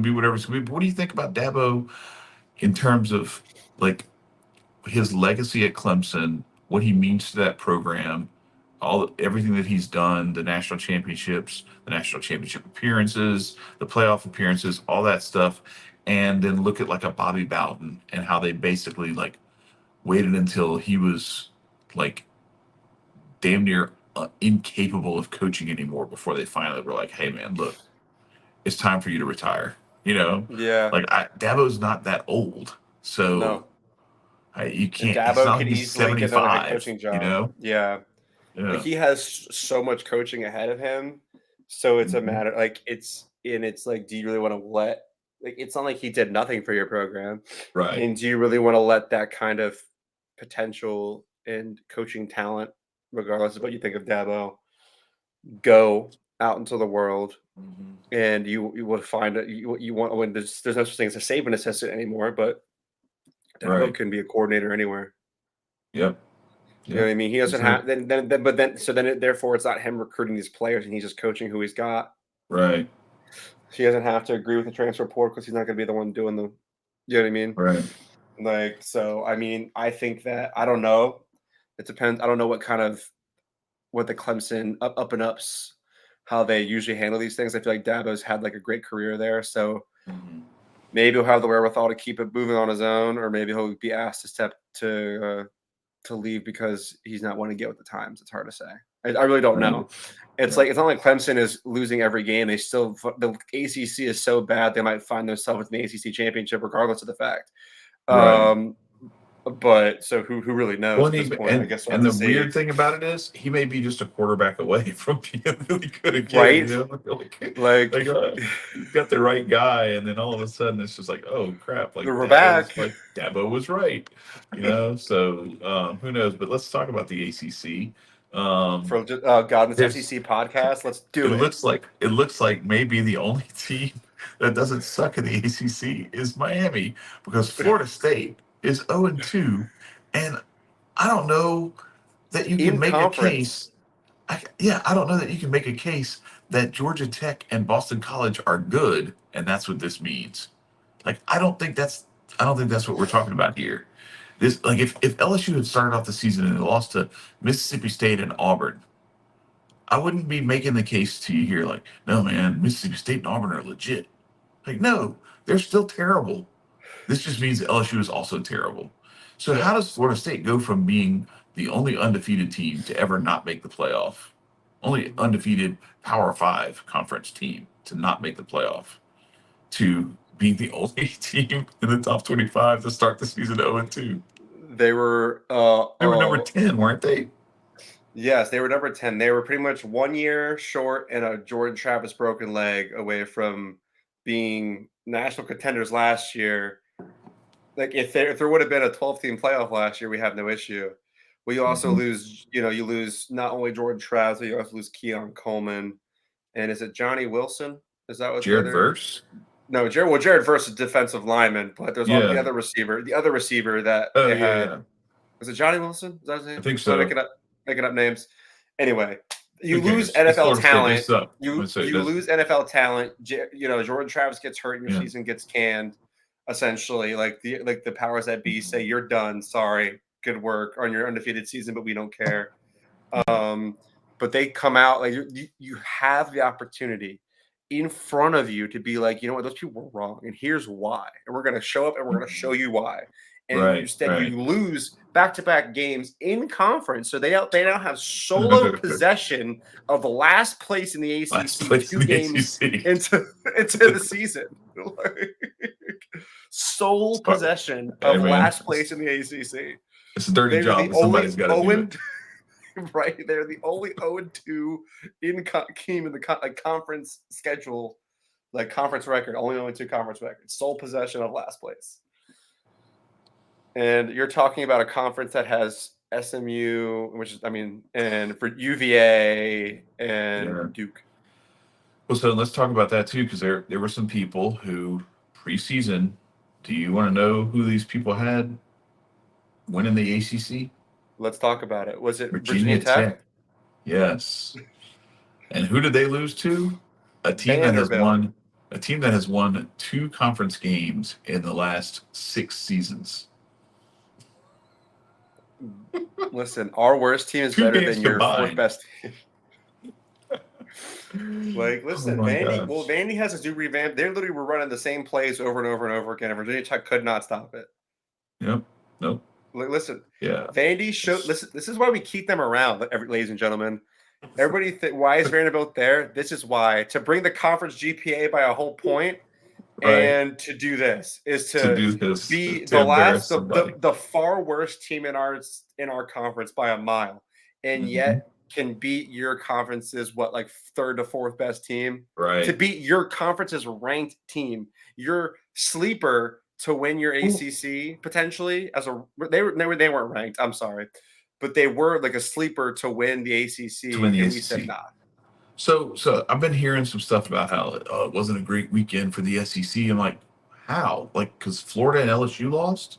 be whatever it's gonna be. But what do you think about Dabo in terms of like his legacy at Clemson, what he means to that program, everything that he's done, the national championships, the national championship appearances, the playoff appearances, all that stuff, and then look at like a Bobby Bowden and how they basically like waited until he was like damn near incapable of coaching anymore before they finally were like, "Hey, man, look, it's time for you to retire." Yeah. Like Dabo's not that old, so No. you And can't. It's Dabo not could like he's easily get another head 75. coaching job. Yeah. Like Yeah. he has so much coaching ahead of him. So it's a Mhm. matter like it's like, do you really want to let like it's not like he did nothing for your program. Right. And do you really want to let that kind of potential and coaching talent, regardless of what you think of Dabo, go out into the world? Mhm. And you will find that you want when there's no such thing as a saving assistant anymore, but Dabo Right. can be a coordinator anywhere. Yep. You know Yep. what I mean? He That's doesn't it. have therefore it's not him recruiting these players and he's just coaching who he's got. Right. He doesn't have to agree with the transfer portal because he's not going to be the one doing the. You know what I mean? Right. Like so. I mean, I think that I don't know. It depends. I don't know what the Clemson up and ups how they usually handle these things. I feel like Dabo's had like a great career there, so Mhm. maybe he'll have the wherewithal to keep it moving on his own, or maybe he'll be asked to leave because he's not wanting to get with the times. It's hard to say. I really don't Right. know. It's Right. like it's not like Clemson is losing every game. The ACC is so bad they might find themselves in the ACC championship regardless of the fact. Right. Um, but so who really knows Well, at this point? I guess we'll have and to the see. weird thing about it is he may be just a quarterback away from being really good again. Right? Like Like he's got the right guy, and then all of a sudden it's just like, oh crap! Like we're back Dabo was right. So who knows? But let's talk about the ACC. Um, for God in this there's SEC podcast. Let's it do it. looks like maybe the only team that doesn't suck in the ACC is Miami, because Florida State is 0-2, and I don't know that you can In make a conference. case. Yeah, I don't know that you can make a case that Georgia Tech and Boston College are good, and that's what this means. Like, I don't think that's what we're talking about here. This, like, if LSU had started off the season and lost to Mississippi State and Auburn, I wouldn't be making the case to you here like, no, man, Mississippi State and Auburn are legit. Like, no, they're still terrible. This just means LSU is also terrible. So Yeah. how does Florida State go from being the only undefeated team to ever not make the playoff, only undefeated Power Five conference team to not make the playoff, to being the only team in the top 25 to start the season 0-2? They were They were number 10, weren't they? yes, they were number 10. They were pretty much 1 year short and a Jordan Travis broken leg away from being national contenders last year. Like if there would have been a 12-team playoff last year, we have no issue. We also Mhm. lose, you lose not only Jordan Travis, but you also lose Keon Coleman. And is it Johnny Wilson? Is that what the Jared other? Verse? No, Jared versus defensive lineman, but there's all the Yeah. other receiver. The other receiver that Oh, they yeah, had yeah. was it Johnny Wilson? Is that his I name? think Am I so. making up names? Anyway, you Who lose cares? It's NFL Florida State. They talent. suck. I'm You gonna say it you does. lose NFL talent. Jordan Travis gets hurt and your Yeah. season gets canned. Essentially, like the powers that be say you're done. Sorry, good work on your undefeated season, but we don't care. Yeah. Um, but they come out like you have the opportunity in front of you to be like, you know what, those people were wrong, and here's why. And we're gonna show up and we're gonna show you why. And Right, instead, right. you lose back-to-back games in conference, so they now have solo possession of the last place in the Last ACC place two in the games ACC. into into the season. Like, sole Sorry. possession Hey, of man, last place in the ACC. it's a dirty They were job, the but only somebody's got to do it. Owen. right? They're the only 0-2 team in the conference schedule, like conference record, only 2 conference records, sole possession of last place. And you're talking about a conference that has SMU, which is, I mean, and for UVA and Yeah. Duke. Well, so let's talk about that too, because there were some people who preseason. Do you want to know who these people had winning the ACC? Let's talk about it. Was it Virginia Virginia Tech? Tech. Yes. And who did they lose to? A team that has Vanderbilt. won a team that has won 2 conference games in the last 6 seasons. Listen, our worst team is 2 better games than your fourth combined. best team. Like, Oh listen, my Vandy. Well, gosh. Vandy has to do revamp. They literally were running the same plays over and over and over again, and Virginia Tech could not stop it. Yep. Nope. Listen, Yeah. Vandy showed. Listen, this is why we keep them around, ladies and gentlemen. Everybody, why is Vanderbilt there? This is why, to bring the conference GPA by a whole point, Right. and to do this is To to do this, be to the embarrass last, somebody. the far worst team in our conference by a mile, and Mhm. yet can beat your conference's like third to fourth best team, to Right. beat your conference's ranked team, your sleeper to win your Well, ACC potentially as a they weren't ranked. I'm sorry, but they were like a sleeper to win the to win ACC, the and we said ACC. nah. So I've been hearing some stuff about how it wasn't a great weekend for the SEC. I'm like, how? Like, because Florida and LSU lost.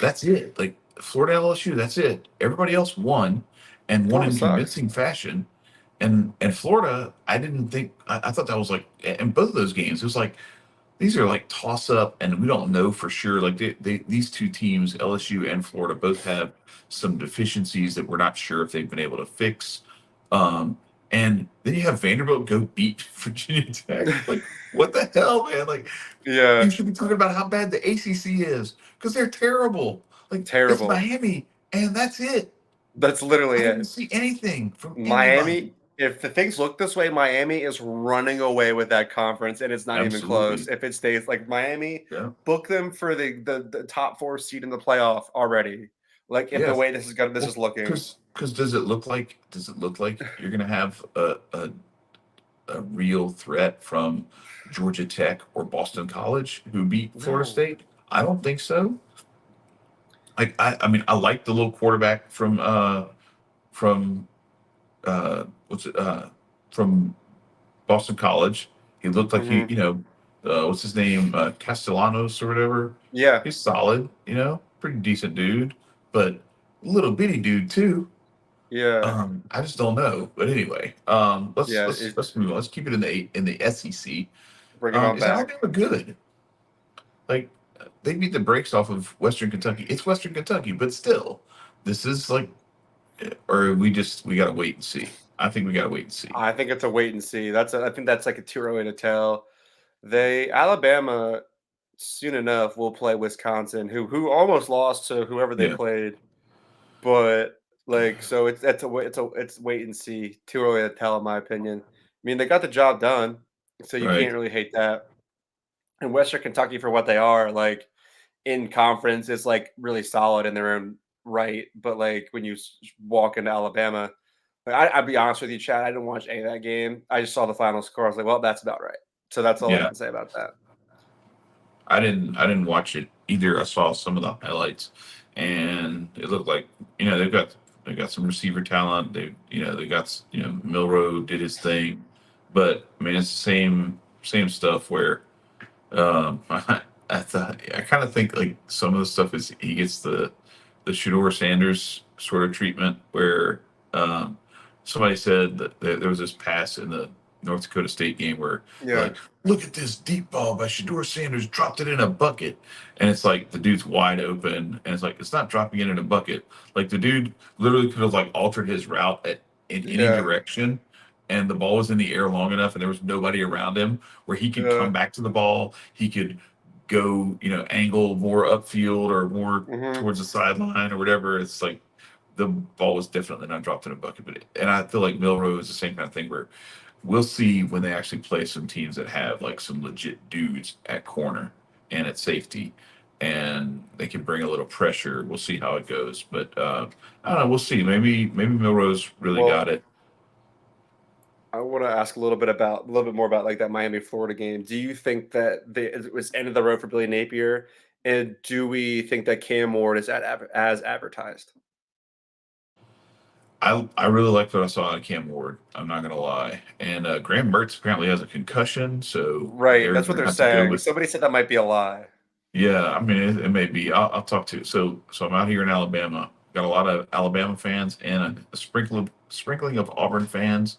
That's it. Like Florida and LSU. That's it. Everybody else won, and won Florida in sucks. convincing fashion. And Florida, I didn't think. I thought that was like in both of those games. It was like these are like toss up, and we don't know for sure. Like these 2 teams, LSU and Florida, both have some deficiencies that we're not sure if they've been able to fix. Um, and then you have Vanderbilt go beat Virginia Tech. Like, what the hell, man? Like, you Yeah, should be talking about how bad the ACC is because they're terrible. Like, it's terrible. Miami, and that's it. That's literally I didn't it. see anything from anybody. Miami, if the things look this way, Miami is running away with that conference, and it's not even close. Absolutely. If it stays like Miami, Yeah. book them for the top 4 seed in the playoff already. Like if the Yes. way this Well, is looking. because does it look like you're gonna have a real threat from Georgia Tech or Boston College who beat Florida No. State? I don't think so. Like I mean I like the little quarterback from what's it from Boston College. He looked like Mhm. what's his name, Castellanos or whatever. Yeah. He's solid, pretty decent dude, but little bitty dude too. Yeah. I just don't know. But anyway, let's Yeah. let's let's move on. Let's keep it in the SEC. Bring it on Is back. Alabama good? Like they beat the brakes off of Western Kentucky. It's Western Kentucky, but still, this is like, or we gotta wait and see. I think we gotta wait and see. I think it's a wait and see. I think that's like a too early to tell. Alabama soon enough will play Wisconsin, who almost lost to whoever they Yeah, played. But like, so it's wait and see. Too early to tell, in my opinion. I mean, they got the job done, so you right. can't really hate that. And Western Kentucky, for what they are, like in conference, is like really solid in their own right. But like when you walk into Alabama, like, I'll be honest with you, Chad. I didn't watch any of that game. I just saw the final score. I was like, well, that's about right. So that's all I Yeah, can say about that. I didn't watch it either. I saw some of the highlights, and it looked like they've got some receiver talent. They got Milrow did his thing, but I mean it's the same stuff where I kind of think like some of the stuff is he gets the Shador Sanders sort of treatment where um, somebody said that there was this pass in the North Dakota State game where they're Yeah, like, look at this deep ball by Shador Sanders, dropped it in a bucket. And it's like the dude's wide open, and it's like it's not dropping it in a bucket. Like the dude literally could have like altered his route in any yeah, direction, and the ball was in the air long enough, and there was nobody around him where he could yeah. come back to the ball. He could go, angle more upfield or more Hmm. towards the sideline or whatever. It's like the ball was definitely not dropped in a bucket. And I feel like Milrow is the same kind of thing where we'll see when they actually play some teams that have like some legit dudes at corner and at safety. and they can bring a little pressure. We'll see how it goes, but I don't know. We'll see. Maybe Milrose really got Well, it. I want to ask a little bit more about like that Miami Florida game. Do you think that it was end of the road for Billy Napier, and do we think that Cam Ward is as advertised? I really liked what I saw out of Cam Ward. I'm not gonna lie. And Graham Mertz apparently has a concussion, so Right, they're that's what gonna they're have to go saying. with. Somebody said that might be a lie. Yeah, I mean it may be. I'll talk to. So I'm out here in Alabama. Got a lot of Alabama fans and a sprinkling of Auburn fans,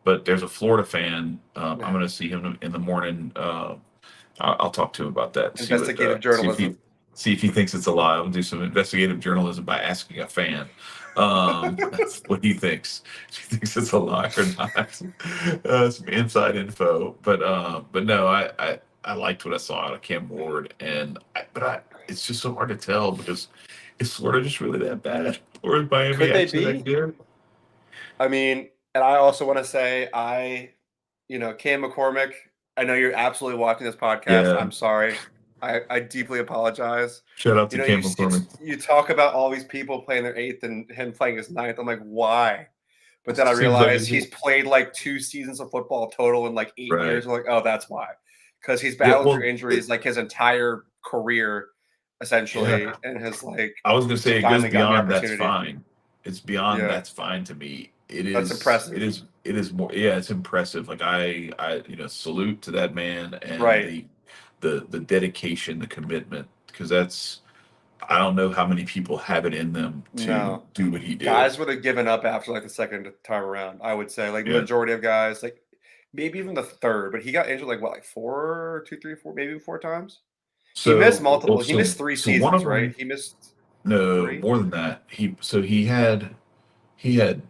but there's a Florida fan. I'm gonna see him in the morning. I'll talk to him about that. Investigative See journalism. if he thinks it's a lie. I'll do some investigative journalism by asking a fan what he thinks. If he thinks it's a lie or not. Some inside info. But no, I liked what I saw out of Cam Ward, it's just so hard to tell because is Florida just really that bad, or is Miami Could they actually that be? good? I mean, and I also want to say Cam McCormick, I know you're absolutely watching this podcast. Yeah. I'm sorry. I deeply apologize. Shout out You to know, Cam McCormick. you talk about all these people playing their eighth and him playing his ninth. I'm like, why? But then I Seems like realized he's played like 2 seasons of football total in like 8 years. right. I'm like, oh, that's why. Because he's Yeah. battled through Well, injuries like his entire career, yeah. essentially, and has like I was gonna say it goes finally gotten the beyond that's opportunity. fine. It's beyond Yeah, that's fine to me. that's impressive. It is more, yeah, it's impressive. Like salute to that man and Right. the dedication, the commitment, because that's I don't know how many people have it in them to No. do what he did. Guys would have given up after like the second time around, I would say. Like Yeah. majority of guys, like maybe even the third, but he got injured like what, like four, two, three, four, maybe four times? He missed multiple. He missed three So one seasons, of right? them, He missed no, three? more than that. He had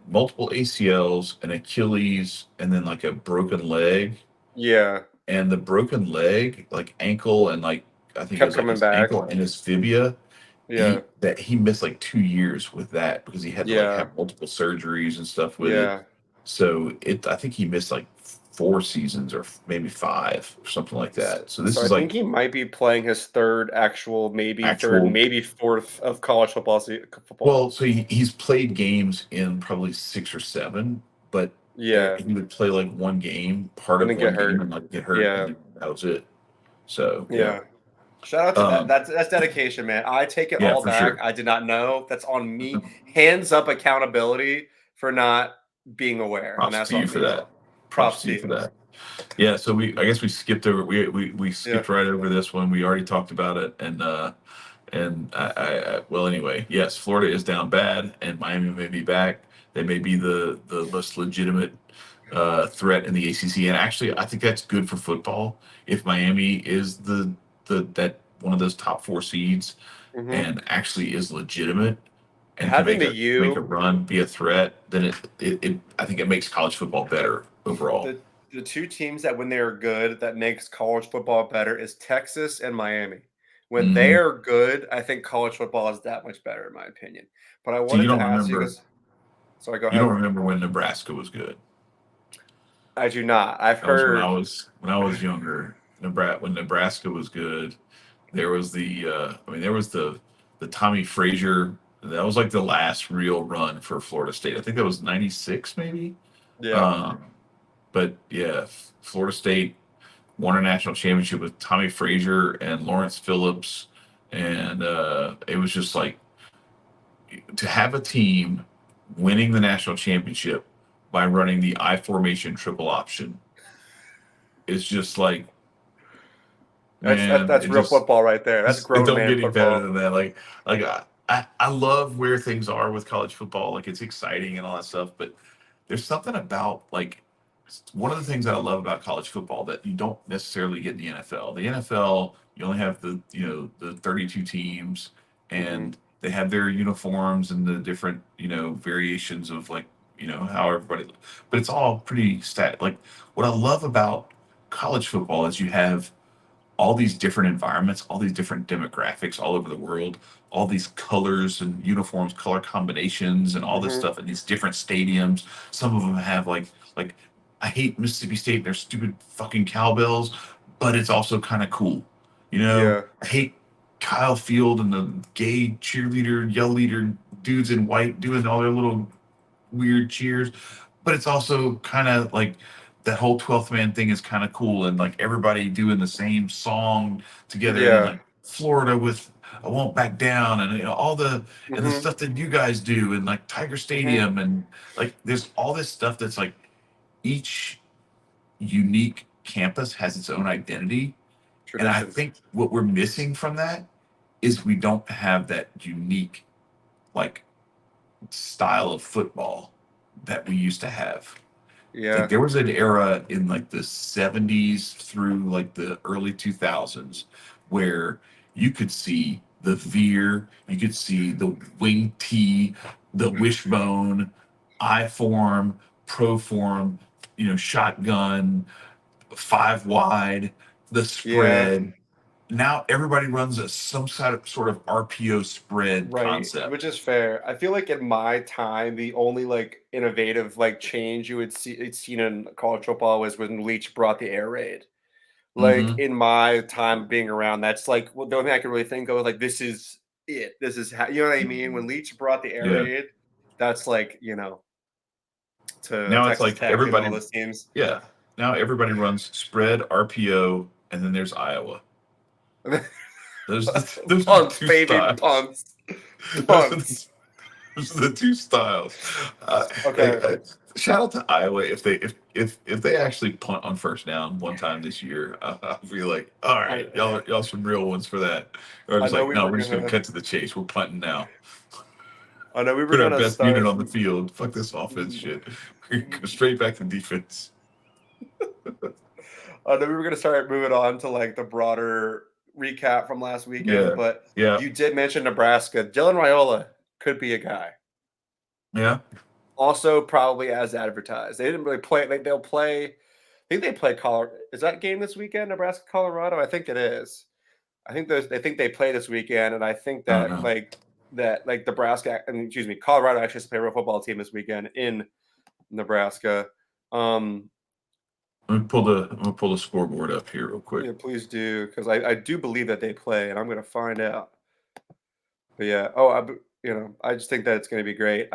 multiple ACLs, an Achilles, and then like a broken leg. Yeah. And the broken leg, like ankle and like I think it Kept was like coming his back. ankle and his fibia, Yeah. he missed like 2 years with that because he had to like Yeah. have multiple surgeries and stuff with it. Yeah. So I think he missed like 4 seasons or maybe five or something like that. So this So I is think like he might be playing his third actual, maybe third, actual. maybe fourth of college football. Well, so he's played games in probably 6 or 7, but Yeah. he would play like one game, part And of then get one game, hurt. and like get hurt, and Yeah. then that was it. So yeah, Yeah. Shout out to that. um, That's dedication, man. I take it yeah, all for back. sure. I did not know. That's on me. Hands up accountability for not being aware, and Props that's to you on for me. that. Props Props to to you for you. that. Yeah, so I guess we skipped over we Yeah. skipped right over this one. We already talked about it, and well anyway, yes, Florida is down bad, and Miami may be back. They may be the most legitimate threat in the ACC, and actually, I think that's good for football if Miami is the that one of those top 4 seeds Hmm. and actually is legitimate and can Having the make a U, run, be a threat. Then it I think it makes college football better overall. the two teams that when they are good that makes college football better is Texas and Miami. When they Hmm. are good, I think college football is that much better, in my opinion. But I So wanted to ask you because, sorry, go you don't ahead. remember when Nebraska was good. I do not. I've That was heard. when I was younger. When Nebraska was good, there was there was the Tommy Frazier. That was like the last real run for Florida State. I think that was 96 maybe. Yeah. Um, but yeah, Florida State won a national championship with Tommy Frazier and Lawrence Phillips, and it was just like to have a team winning the national championship by running the I formation triple option is just like, man, That's real football right there. That's it grown don't man get any better football. than that. I love where things are with college football. Like it's exciting and all that stuff, but there's something about like one of the things that I love about college football that you don't necessarily get in the NFL. The NFL, you only have the 32 teams, Hmm. and they have their uniforms and the different variations of like how everybody, but it's all pretty stat. Like what I love about college football is you have all these different environments, all these different demographics all over the world, all these colors and uniforms, color combinations, and all this Hmm. stuff, and these different stadiums. Some of them have like I hate Mississippi State and their stupid fucking cowbells, but it's also kind of cool. Yeah. I hate Kyle Field and the gay cheerleader, yell leader dudes in white doing all their little weird cheers. But it's also kind of like that whole 12th man thing is kind of cool, and like everybody doing the same song together, and then Yeah. like Florida with I Won't Back Down, and all the and the Hmm. stuff that you guys do, and like Tiger Hmm. Stadium, and like there's all this stuff that's like each unique campus has its own identity. And I Tradition. think what we're missing from that is we don't have that unique like style of football that we used to have. Like Yeah. there was an era in like the 70s through like the early 2000s where you could see the veer, you could see the wing tee, the wishbone, I form, pro form, shotgun, five wide, the Yeah. spread. Now everybody runs some sort of RPO spread Right, concept. which is fair. I feel like in my time, the only like innovative like change you would see it's seen in college football was when Leach brought the air raid. Like Mm-hmm. in my time being around, that's like the only thing I can really think of. Like this is it. This is how you know what I mean. When Leach brought the air Yeah. raid, that's like to Now it's Texas like Tech and all everybody, those teams. yeah. Now everybody runs spread, RPO, and then there's Iowa. Those are the Punts, two baby, styles. punts, Those are the, punts. those are the two styles. Okay, Shout out to Iowa if they actually punt on first down one time this year. I'll be like, all I right, y'all some real ones for that. Or I just know like, we no, were we're just gonna gonna. cut to the chase. We're punting now. I know we were Put our gonna best unit start. on the field. Fuck this offense shit. Go straight back to defense. I know we were gonna start moving on to like the broader recap from last weekend, Yeah, but yeah, you did mention Nebraska. Dylan Raiola could be a guy. yeah. Also, probably as advertised. They didn't really play. They'll play. I think they play Colorado. Is that game this weekend? Nebraska, Colorado. I think it is. I think those. They think they play this weekend, and I think I don't that know. Nebraska. I mean, excuse me, Colorado actually has to play a real football team this weekend in Nebraska. Um, I'm gonna pull the scoreboard up here real quick. yeah, please do because I do believe that they play, and I'm going to find out. But yeah, I just think that it's going to be great.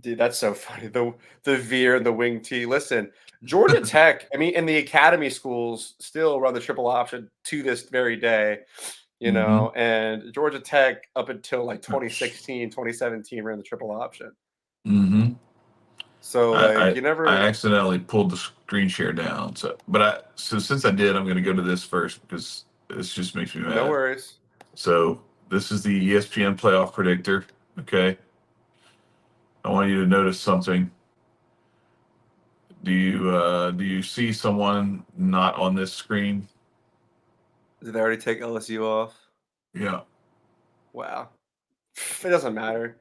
Dude, that's so funny. The veer and the wing tee. Listen, Georgia Tech. I mean, and the academy schools still run the triple option to this very day. Mm-hmm. And Georgia Tech up until like 2016, 2017 ran the triple option. Mm-hmm. So I, like I you I never. accidentally pulled the screen share down. So since I did, I'm gonna go to this first because this just makes me No mad. worries. So this is the ESPN playoff predictor. Okay. I want you to notice something. Do you see someone not on this screen? Did they already take LSU off? Yeah. Wow. It doesn't matter.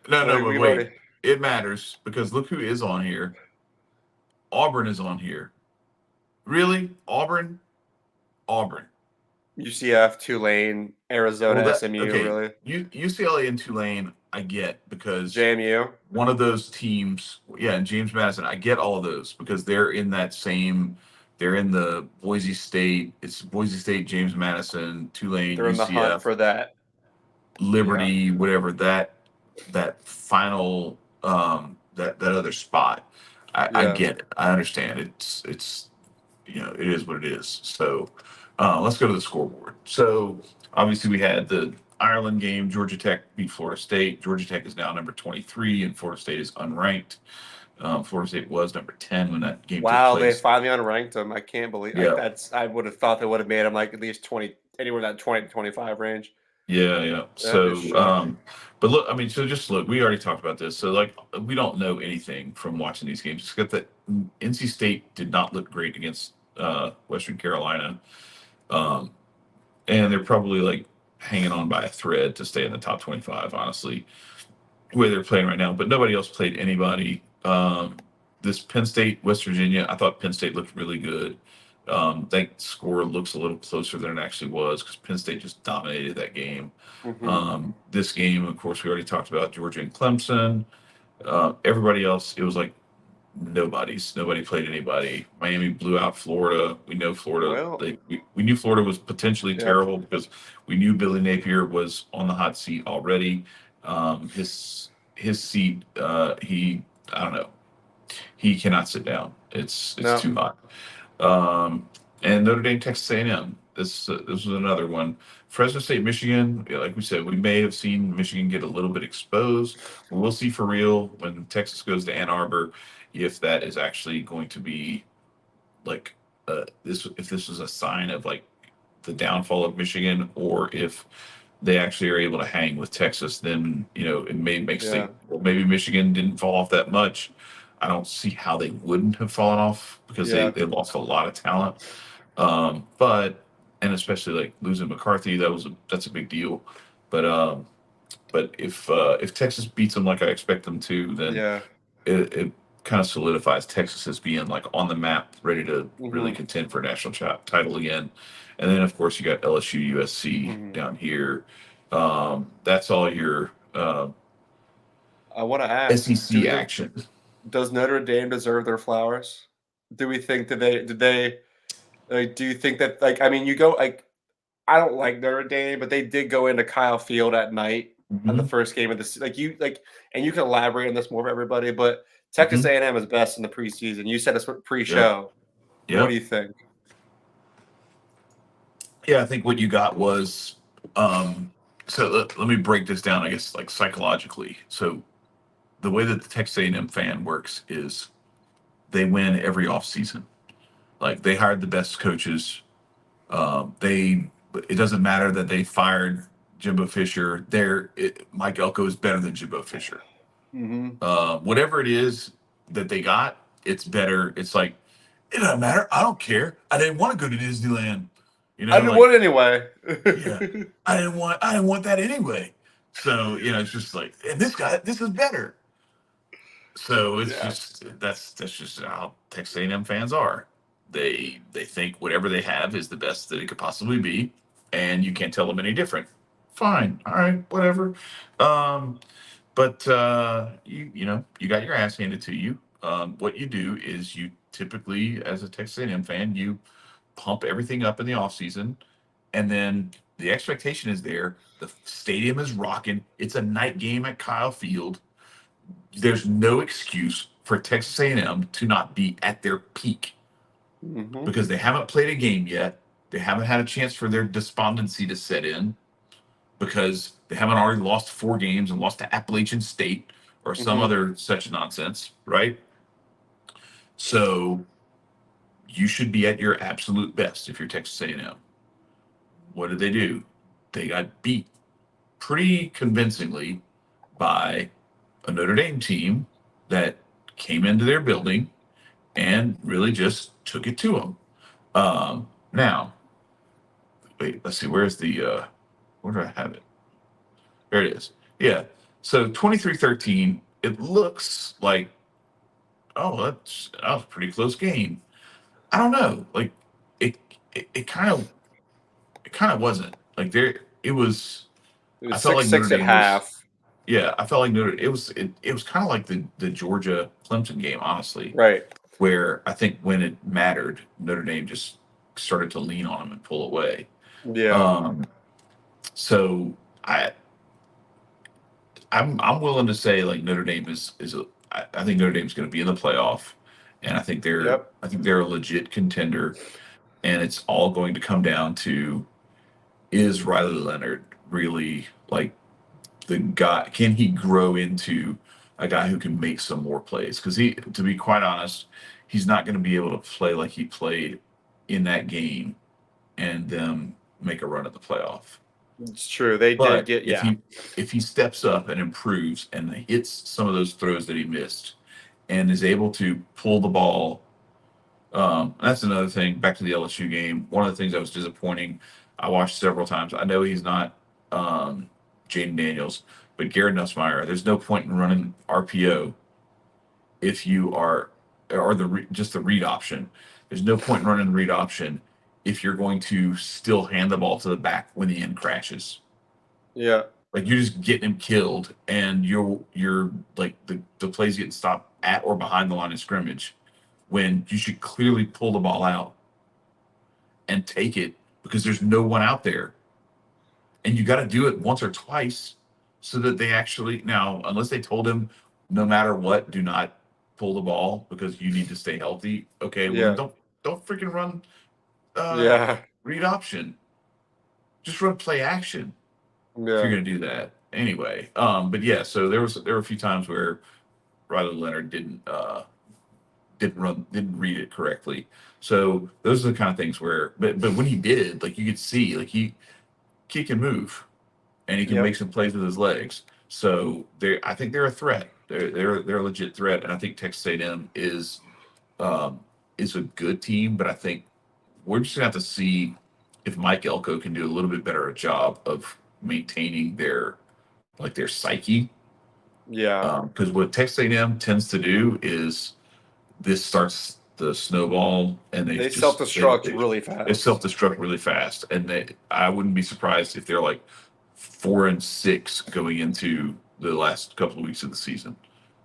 No, no, but We've wait. already It matters because look who is on here. Auburn is on here. Really? Auburn? Auburn. UCF, Tulane, Well, Arizona, that SMU, okay. really. UCLA and Tulane, I get because JMU. one of those teams, yeah, and James Madison, I get all of those because they're in that same. They're in the Boise State. It's Boise State, James Madison, Tulane, They're in the hunt UCF, for that. Yeah. Liberty, whatever that final that other spot. I Yeah. get it. I understand. It's it is what it is. So let's go to the scoreboard. So obviously we had the Ireland game. Georgia Tech beat Florida State. Georgia Tech is now number 23, and Florida State is unranked. Florida State was number 10 when that game took Wow, they place. finally unranked them. I can't believe like Yeah, that's I would have thought they would have made them like at least 20 anywhere in that 20 to 25 range. yeah, yeah. That is So, shocking. but look, I mean, so just look, we already talked about this. So, like, we don't know anything from watching these games, except that NC State did not look great against Western Carolina. Um, and they're probably like hanging on by a thread to stay in the top 25, honestly, the way they're playing right now. But nobody else played anybody. This Penn State, West Virginia, I thought Penn State looked really good. That score looks a little closer than it actually was because Penn State just dominated that game. Hmm. This game, of course, we already talked about Georgia and Clemson. Everybody else, it was like Nobody played anybody. Miami blew out Florida. We know Florida. Well, We knew Florida was potentially yeah, terrible because we knew Billy Napier was on the hot seat already. His seat, he I don't know. He cannot sit down. It's no, too hot. Um, and Notre Dame, Texas A&M. This was another one. Fresno State, Michigan. Yeah, like we said, we may have seen Michigan get a little bit exposed. We'll see for real when Texas goes to Ann Arbor if that is actually going to be like this. If this is a sign of like the downfall of Michigan, or if they actually are able to hang with Texas, then it may makes yeah, think, well, maybe Michigan didn't fall off that much. I don't see how they wouldn't have fallen off because yeah, they lost a lot of talent. But and especially like losing McCarthy, that's a big deal. But if Texas beats them like I expect them to, then yeah. it kind of solidifies Texas as being like on the map, ready to really Hmm. contend for a national title again. And then of course you got LSU, USC Hmm. down here. That's all your I want to ask: SEC action. Does Notre Dame deserve their flowers? Do we think that they did they like? Do you think that like? I mean, you go like I don't like Notre Dame, but they did go into Kyle Field at night on the Hmm. first game of this. Like you like, and you can elaborate on this more for everybody. But Texas Hmm. A&M is best in the preseason. You said it's Yep. pre-show. What do Yep. you think? Yeah, I think what you got was so let me break this down, I guess, like psychologically. So the way that the Texas A&M fan works is they win every offseason. Like they hired the best coaches. They it doesn't matter that they fired Jimbo Fisher. Mike Elko is better than Jimbo Fisher. Hmm. Whatever it is that they got, it's better. It's like it doesn't matter. I don't care. I didn't want to go to Disneyland. I didn't Like want it anyway. yeah, I didn't want that anyway. So it's just like, and this is better. So it's Yeah, just that's just how Texas A&M fans are. They think whatever they have is the best that it could possibly be, and you can't tell them any different. Fine, all right, whatever. Um, but you got your ass handed to you. What you do is you typically, as a Texas A&M fan, you pump everything up in the off season, and then the expectation is there. The stadium is rocking. It's a night game at Kyle Field. There's no excuse for Texas A&M to not be at their peak hmm, because they haven't played a game yet. They haven't had a chance for their despondency to set in because they haven't already lost 4 games and lost to Appalachian State or some hmm. other such nonsense, right? So you should be at your absolute best if you're Texas A&M. What did they do? They got beat pretty convincingly by a Notre Dame team that came into their building and really just took it to them. Now, wait, let's see, where do I have it? There it is. Yeah. So 23-13, it looks like, oh, that was a pretty close game. I don't know. Like, it, it kind of wasn't. Like, it was, It I was felt like six Notre six at Dame was, half. yeah, I felt like it was kind of like the Georgia Clemson game, honestly, Right. where I think when it mattered, Notre Dame just started to lean on them and pull away. Yeah. Um, so I'm willing to say like Notre Dame I think Notre Dame's going to be in the playoff, and Yep. I think they're a legit contender, and it's all going to come down to is Riley Leonard really like the guy? Can he grow into a guy who can make some more plays? Because to be quite honest, he's not going to be able to play like he played in that game and then make a run at the playoff. It's true. They did But get yeah. if he steps up and improves and hits some of those throws that he missed and is able to pull the ball, that's another thing. Back to the LSU game. One of the things that was disappointing, I watched several times. I know he's not Jaden Daniels, but Garrett Nussmeier. There's no point in running RPO if you are or just the read option. There's no point in running the read option if you're going to still hand the ball to the back when the end crashes, Yeah. Like you're just getting him killed, and you're like the play's getting stopped at or behind the line of scrimmage, when you should clearly pull the ball out and take it because there's no one out there, and you got to do it once or twice so that they actually now unless they told him no matter what do not pull the ball because you need to stay healthy. Okay, well then Yeah. don't freaking run uh Yeah. read option, just run play action if you're Yeah. going to do that anyway. But yeah, so there were a few times where Riley Leonard didn't read it correctly. So those are the kind of things where but when he did, like you could see like he can move and he can make Yep. some plays with his legs. So they I think they're a threat. They're a legit threat, and I think Texas A&M is a good team, but I think we're just gonna have to see if Mike Elko can do a little bit better a job of maintaining their psyche. Yeah. Because what Texas A&M tends to do is this starts the snowball, and They self-destruct really they self fast. destruct really fast. And I wouldn't be surprised if they're like 4-6 going into the last couple of weeks of the season.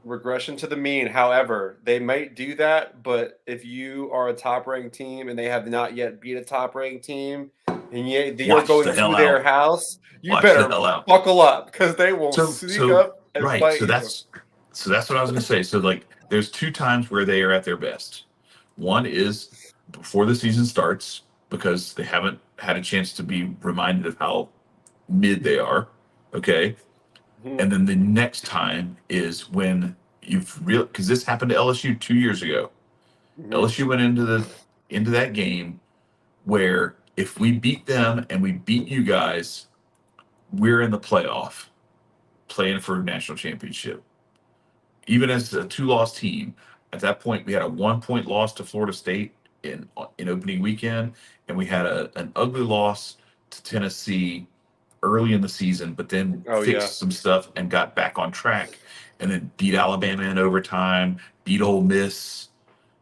Regression to the mean. However, they might do that, but if you are a top-ranked team and they have not yet beat a top-ranked team, and yet you're Watch going the hell to their out. house, you Watch the better hell out. buckle up because they will So sneak so up and right. bite you. So that's what I was gonna say. So like there's two times where they are at their best. One is before the season starts because they haven't had a chance to be reminded of how mid they are. Okay. Mhm, And then the next time is when you've real because this happened to LSU 2 years ago. mhm. LSU went into that game where if we beat them and we beat you guys, we're in the playoff playing for a national championship. Even as a two-loss team, at that point we had a 1 point loss to Florida State in opening weekend, and we had an ugly loss to Tennessee early in the season, but then Oh yeah. fixed some stuff and got back on track, and then beat Alabama in overtime, beat Ole Miss,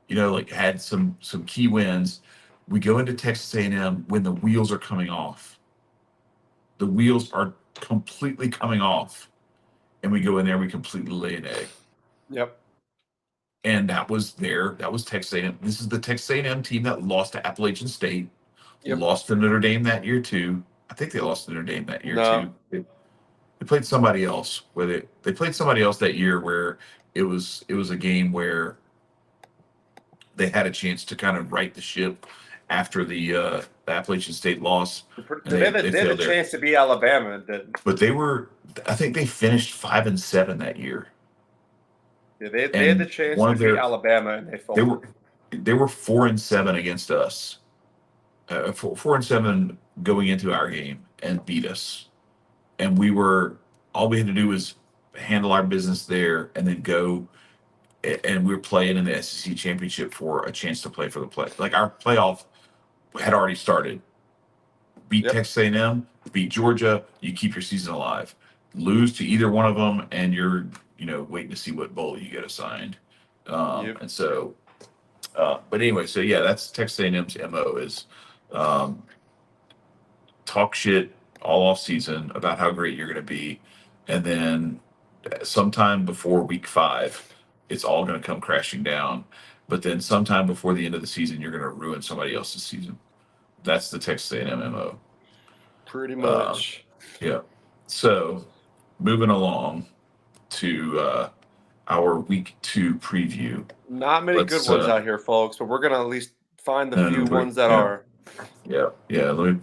like had some key wins. We go into Texas A&M when the wheels are coming off. The wheels are completely coming off, and we go in there, we completely lay an egg. Yep. And that was Texas A&M. This is the Texas A&M team that lost to Appalachian State, Yep. lost to Notre Dame that year too. I think they lost to Notre Dame that year No. too. They played somebody else where they played somebody else that year where it was a game where they had a chance to kind of right the ship after the Appalachian State loss, and they They had the failed there. chance to beat Alabama and didn't. But I think they finished 5-7 that year, Yeah, they had the and chance one to of beat their Alabama and they they were folded. they were 4-7 against us, 4-7 going into our game and beat us, and we were all we had to do was handle our business there and then go and we were playing in the SEC championship for a chance to play for the play. Like our playoff had already started. Beat Yep. Texas A&M, beat Georgia, you keep your season alive. Lose to either one of them, and you're waiting to see what bowl you get assigned. Yep. And so, but anyway, so yeah, that's Texas A&M's mo is um, talk shit all off season about how great you're going to be, and then sometime before week 5, it's all going to come crashing down. But then sometime before the end of the season, you're going to ruin somebody else's season. That's the Texas A&M MO. Pretty Uh, much. yeah. So moving along to our week 2 preview. Not many good Let's ones out here, folks, but we're gonna at least find the no, no, few ones that yeah, are. yeah. Let me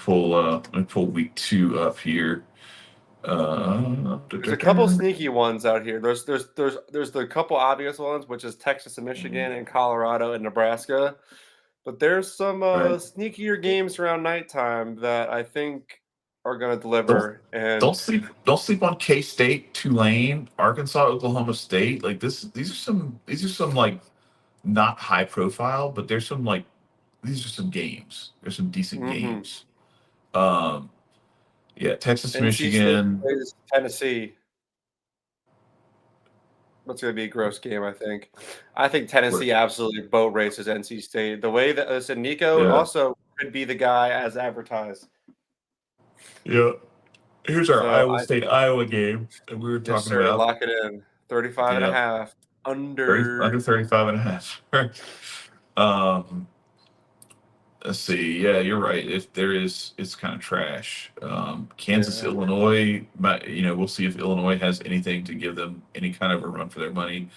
pull week 2 up here. There's a couple sneaky ones out here. There's the couple obvious ones, which is Texas and Michigan and Colorado and Nebraska. But there's some Right. sneakier games around nighttime that I think are gonna Don't deliver. And don't sleep on K State, Tulane, Arkansas, Oklahoma State. Like this, these are some like not high profile, but there's some like these are some games. There's some decent mhm. games. Um, yeah, Texas, NC State Michigan. plays Tennessee. That's gonna be a gross game, I think. I think What? Tennessee absolutely boat races NC State. The way that listen, Nico Yeah, also could be the guy as advertised. yeah. Here's our So Iowa State-Iowa game that we were yes, talking sir. about. Lock it in. 35 and a Yeah, half 30, under. under 35 and a half. um, let's see. Yeah, you're right. If there is, it's kind of trash. Kansas, Yeah. Illinois. We'll see if Illinois has anything to give them any kind of a run for their money.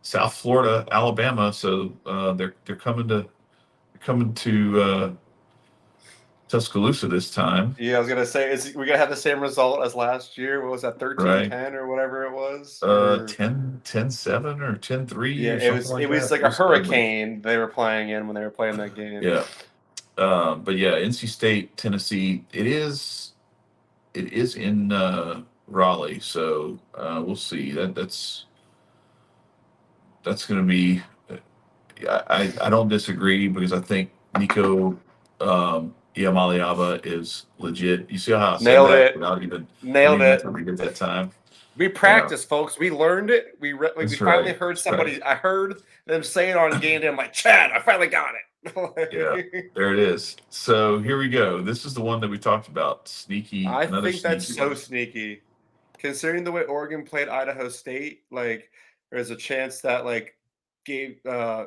South Florida, Alabama. So they're coming to Tuscaloosa this time, Yeah, I was gonna say, is we gonna have the same result as last year? What was that, right? 13-10 or whatever it was? Or 10-7 or 10-3 yeah, or it something was like it was that. like It a was ugly. hurricane they were playing in when they were playing that game. Yeah. But yeah, NC State, Tennessee. It is in Raleigh, so we'll see. That's going to be. I don't disagree because I think Nico Iamaleava is legit. You see how I said Nailed that it. without even Nailed have it. to read it that time. We Yeah, practiced, folks. We learned it. We that's finally right. heard That's right. somebody. I heard them say it on game day. I'm like, Chad, I finally got Yeah, it. there it is. So here we go. This is the one that we talked about. Sneaky, I another think that's sneaky so one. sneaky. Considering the way Oregon played Idaho State, like there's a chance that like I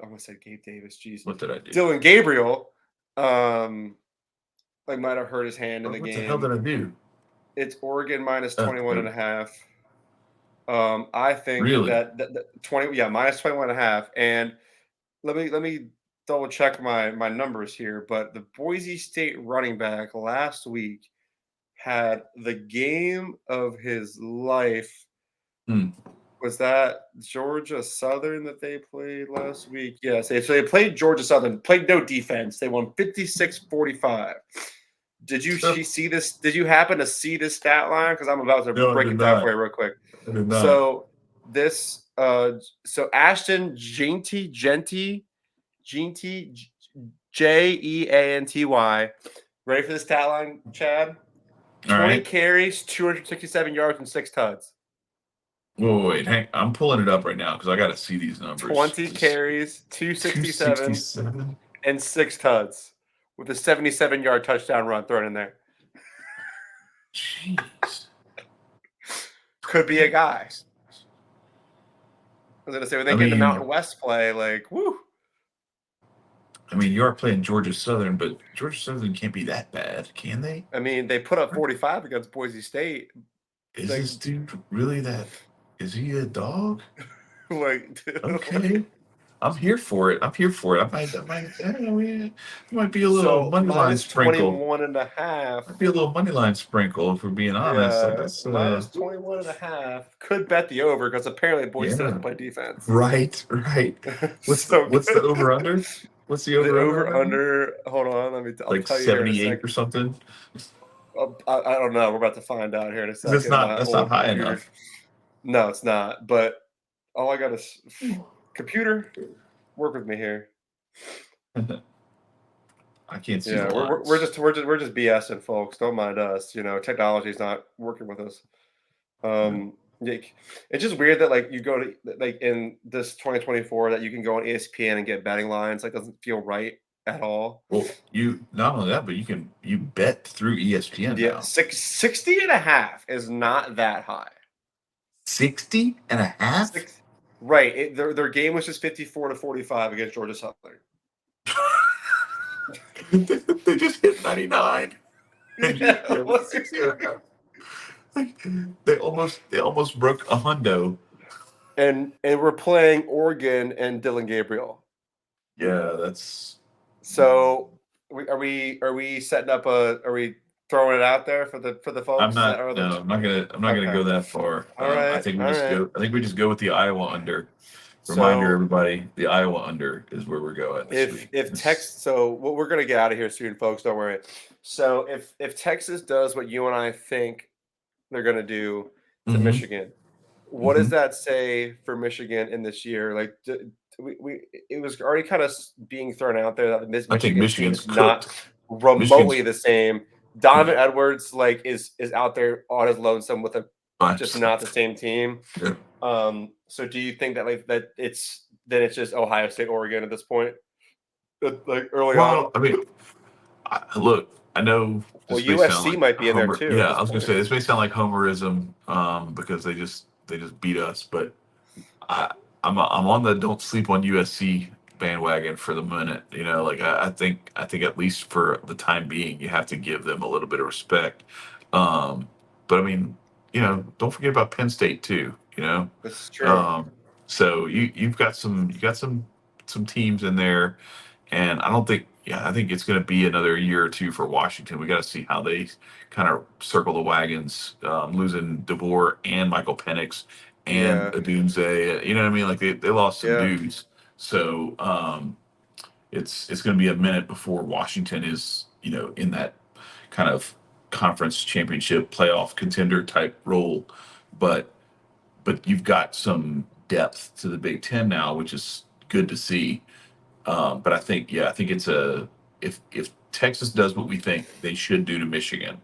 almost said Gabe Davis, jeez. What did I do? Dylan Gabriel um like might have hurt his hand in the What the hell game. did I do? It's Oregon minus Oh, 21 there and we a go. half. I think Really? that 20, yeah, minus 21 and a half. And let me double check my numbers here, but the Boise State running back last week had the game of his life. Hmm. Was that Georgia Southern that they played last week? Yes. So they played Georgia Southern, played no defense. They won 56-45. Did you So, see this? Did you happen to see this stat line? Because I'm about to no, I break did it down for not. you real quick. I did not. So this so Ashton Genty Jeanty. Ready for this stat line, Chad? All 20 right. carries, 267 yards, and 6 tuds. Wait. Hang. I'm pulling it up right now because I got to see these numbers. 20 Just carries, 267, 267. and 6 tuds with a 77-yard touchdown run thrown in there. Jeez. Could be a guy. I was going to say, when they I get into mean, Mountain West play, like, woo. you are playing Georgia Southern, but Georgia Southern can't be that bad, can they? I mean, they put up 45 against Boise State. Is Like, this dude really that? Is he a dog? dude, Okay. I'm here for it. It might be a little so money line minus sprinkle. 21 and a half. Might be a little money line sprinkle, if we're being honest. Yeah, That's minus 21 and a half. Could bet the over because apparently Boise State yeah. doesn't play defense. Right. So What's the good. over under? What's the The over under on over that one? under, hold on, I'll Like tell you here in a 78 second. or something? I don't know. We're about to find out here in a That's second. My that's not old high computer. enough. No, it's not. But all I got is computer. Work with me here. I can't see Yeah, the we're lines. just BSing, folks. Don't mind us. Technology's not working with us. It's just weird that like you go to like in this 2024 that you can go on ESPN and get betting lines. Like doesn't feel right at all. Well, you not only that, but you bet through ESPN Yeah, now. 60 and a half is not that high. 60 and a half? Right. Their game was just 54-45 against Georgia Southern. They just hit 99. And Yeah, yeah, it was 60 and a half. Like, they almost broke a hundo. and we're playing Oregon and Dylan Gabriel. Yeah, that's So are we setting up are we throwing it out there for the folks? I'm not gonna go that far. All right, I think all right. I think we just go with the Iowa under. Reminder So everybody, the Iowa under is where we're going this week. so what we're gonna get out of here soon, folks. Don't worry. So if Texas does what you and I think they're gonna do to Mhm. Michigan, what does that say for Michigan in this year? Like it was already kind of being thrown out there that this I think Michigan team Michigan's is not cooked. remotely Michigan's the same. Donovan Edwards like is out there on his lonesome with just not the same team. Yeah. So do you think that like that it's just Ohio State, Oregon at this point? Like early on? Well, I mean, look, I know Well, this may sound USC like might be in there Homer. too at Yeah, this I was gonna point. say this may sound like Homerism, because they just beat us, but I I'm on the don't sleep on USC bandwagon for the minute. You know, like I think at least for the time being, you have to give them a little bit of respect. Um, but I mean, you know, don't forget about Penn State too. You know, This is true. um, so you got some teams in there, and I don't think yeah I think it's going to be another year or two for Washington. We got to see how they kind of circle the wagons, losing DeBoer and Michael Penix and Yeah, Odunze. You know what I mean? Like they lost some yeah. dudes, so it's going to be a minute before Washington is in that kind of conference championship playoff contender type role, but you've got some depth to the Big Ten now, which is good to see. But I think, yeah, I think it's a if Texas does what we think they should do to Michigan,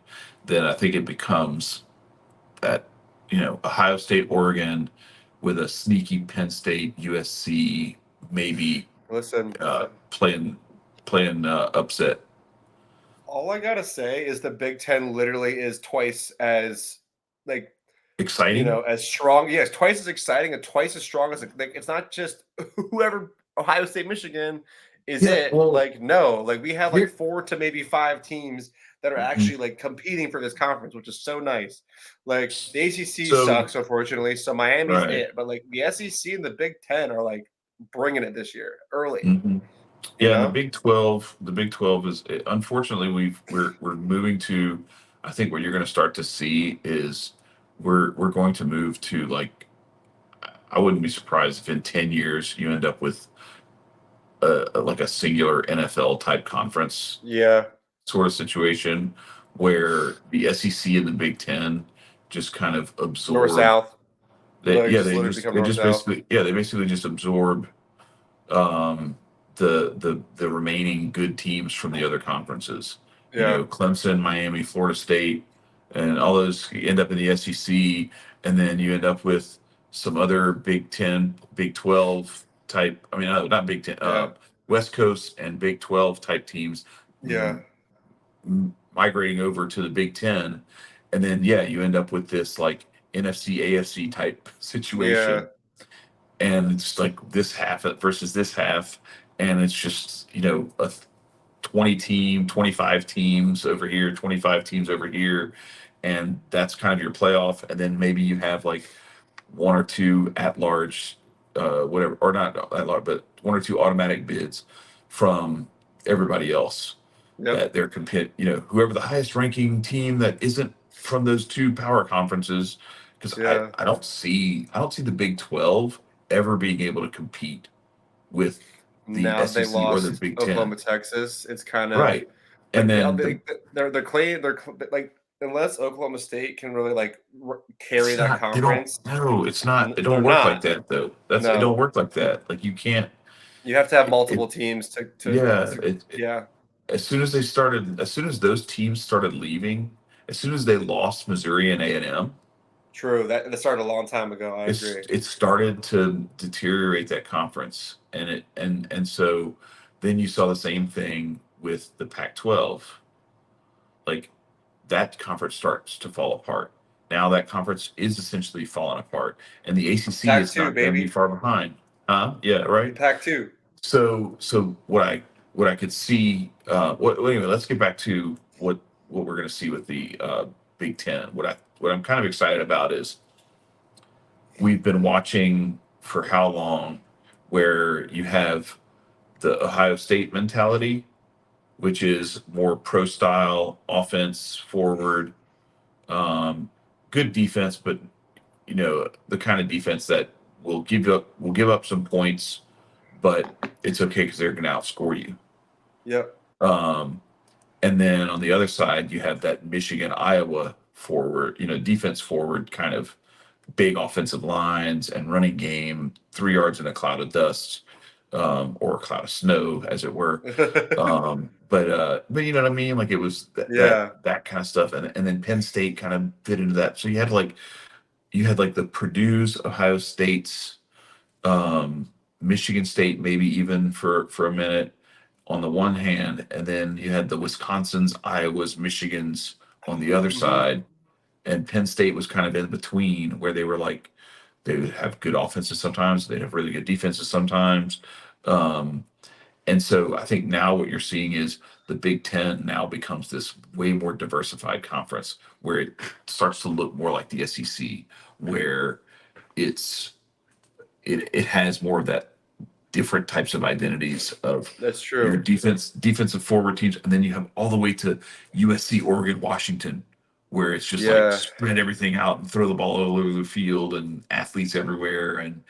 then I think it becomes that Ohio State, Oregon, with a sneaky Penn State, USC, maybe Listen, playing upset. all I gotta say is the Big Ten literally is twice as like Exciting. as strong. Yes, twice as exciting and twice as strong as like it's not just whoever Ohio State, Michigan is Yeah. it. Well, Like no, like we have like here. 4 to maybe 5 teams that are Mhm. actually like competing for this conference, which is so nice. Like the ACC So sucks, unfortunately. So Miami's right. it, but like the SEC and the Big Ten are like bringing it this year early. Mhm. You Yeah, and know? The Big 12 is unfortunately we're moving to. I think what you're going to start to see is we're going to move to like I wouldn't be surprised if in 10 years you end up with like a singular NFL type conference Yeah. sort of situation where the SEC and the Big Ten just kind of North absorb. South. Like just literally become They North just South. basically they basically just absorb um, the remaining good teams from the other conferences. You Yeah. know, Clemson, Miami, Florida State, and all those end up in the SEC, and then you end up with some other Big Ten, Big 12 type. I mean, not Big Ten, Yeah. West Coast and Big 12 type teams Yeah. migrating over to the Big Ten, and then yeah, you end up with this like NFC, AFC type Yeah. situation, and it's like this half versus this half, and it's just a 20 team, 25 teams over here, 25 teams over here, and that's kind of your playoff, and then maybe you have like one or two at large, whatever, or not at large, but one or two automatic bids from everybody else Yep. that they're compete, whoever the highest ranking team that isn't from those two power conferences, because Yeah. I don't see the Big 12 ever being able to compete with the Now they SEC or the lost Big 10. Oklahoma, Texas. It's kind of Right. And like then they're claiming like unless Oklahoma State can really like carry it's that not, they don't, conference, no, it's not, it they're don't work like not. that though. It don't No, work like that. Like you can't, you have to have it multiple teams yeah, yeah. as soon as those teams started leaving, as soon as they lost Missouri and A&M, True. That started a long time ago. I agree. it started to deteriorate that conference, and so then you saw the same thing with the Pac-12. Like that conference starts to fall apart. Now that conference is essentially falling apart, and the ACC Pac is two, not going to be baby. far behind. Huh? Yeah, The right. Pac two. So what I could see. Well, anyway, let's get back to what we're going to see with the Big Ten. What I'm kind of excited about is we've been watching for how long, where you have the Ohio State mentality, which is more pro style offense forward, um, good defense, but the kind of defense that will give up some points, but it's okay because they're going to outscore you. Yep. Um, and then on the other side, you have that Michigan Iowa forward, defense forward kind of big offensive lines and running game, 3 yards in a cloud of dust, or a cloud of snow, as it were. But you know what I mean? Like it was Yeah. that kind of stuff, and then Penn State kind of fit into that. So you had like the Purdue's, Ohio State's, Michigan State, maybe even for a minute, on the one hand, and then you had the Wisconsins, Iowas, Michigans on the other Hmm. side, and Penn State was kind of in between, where they were like they would have good offenses sometimes, they'd have really good defenses sometimes. Um, and so I think now what you're seeing is the Big Ten now becomes this way more diversified conference where it starts to look more like the SEC, where it's it has more of that different types of identities of That's your true. defensive forward teams, and then you have all the way to USC, Oregon, Washington, where it's just like Yeah. spread everything out and throw the ball all over the field and athletes everywhere. And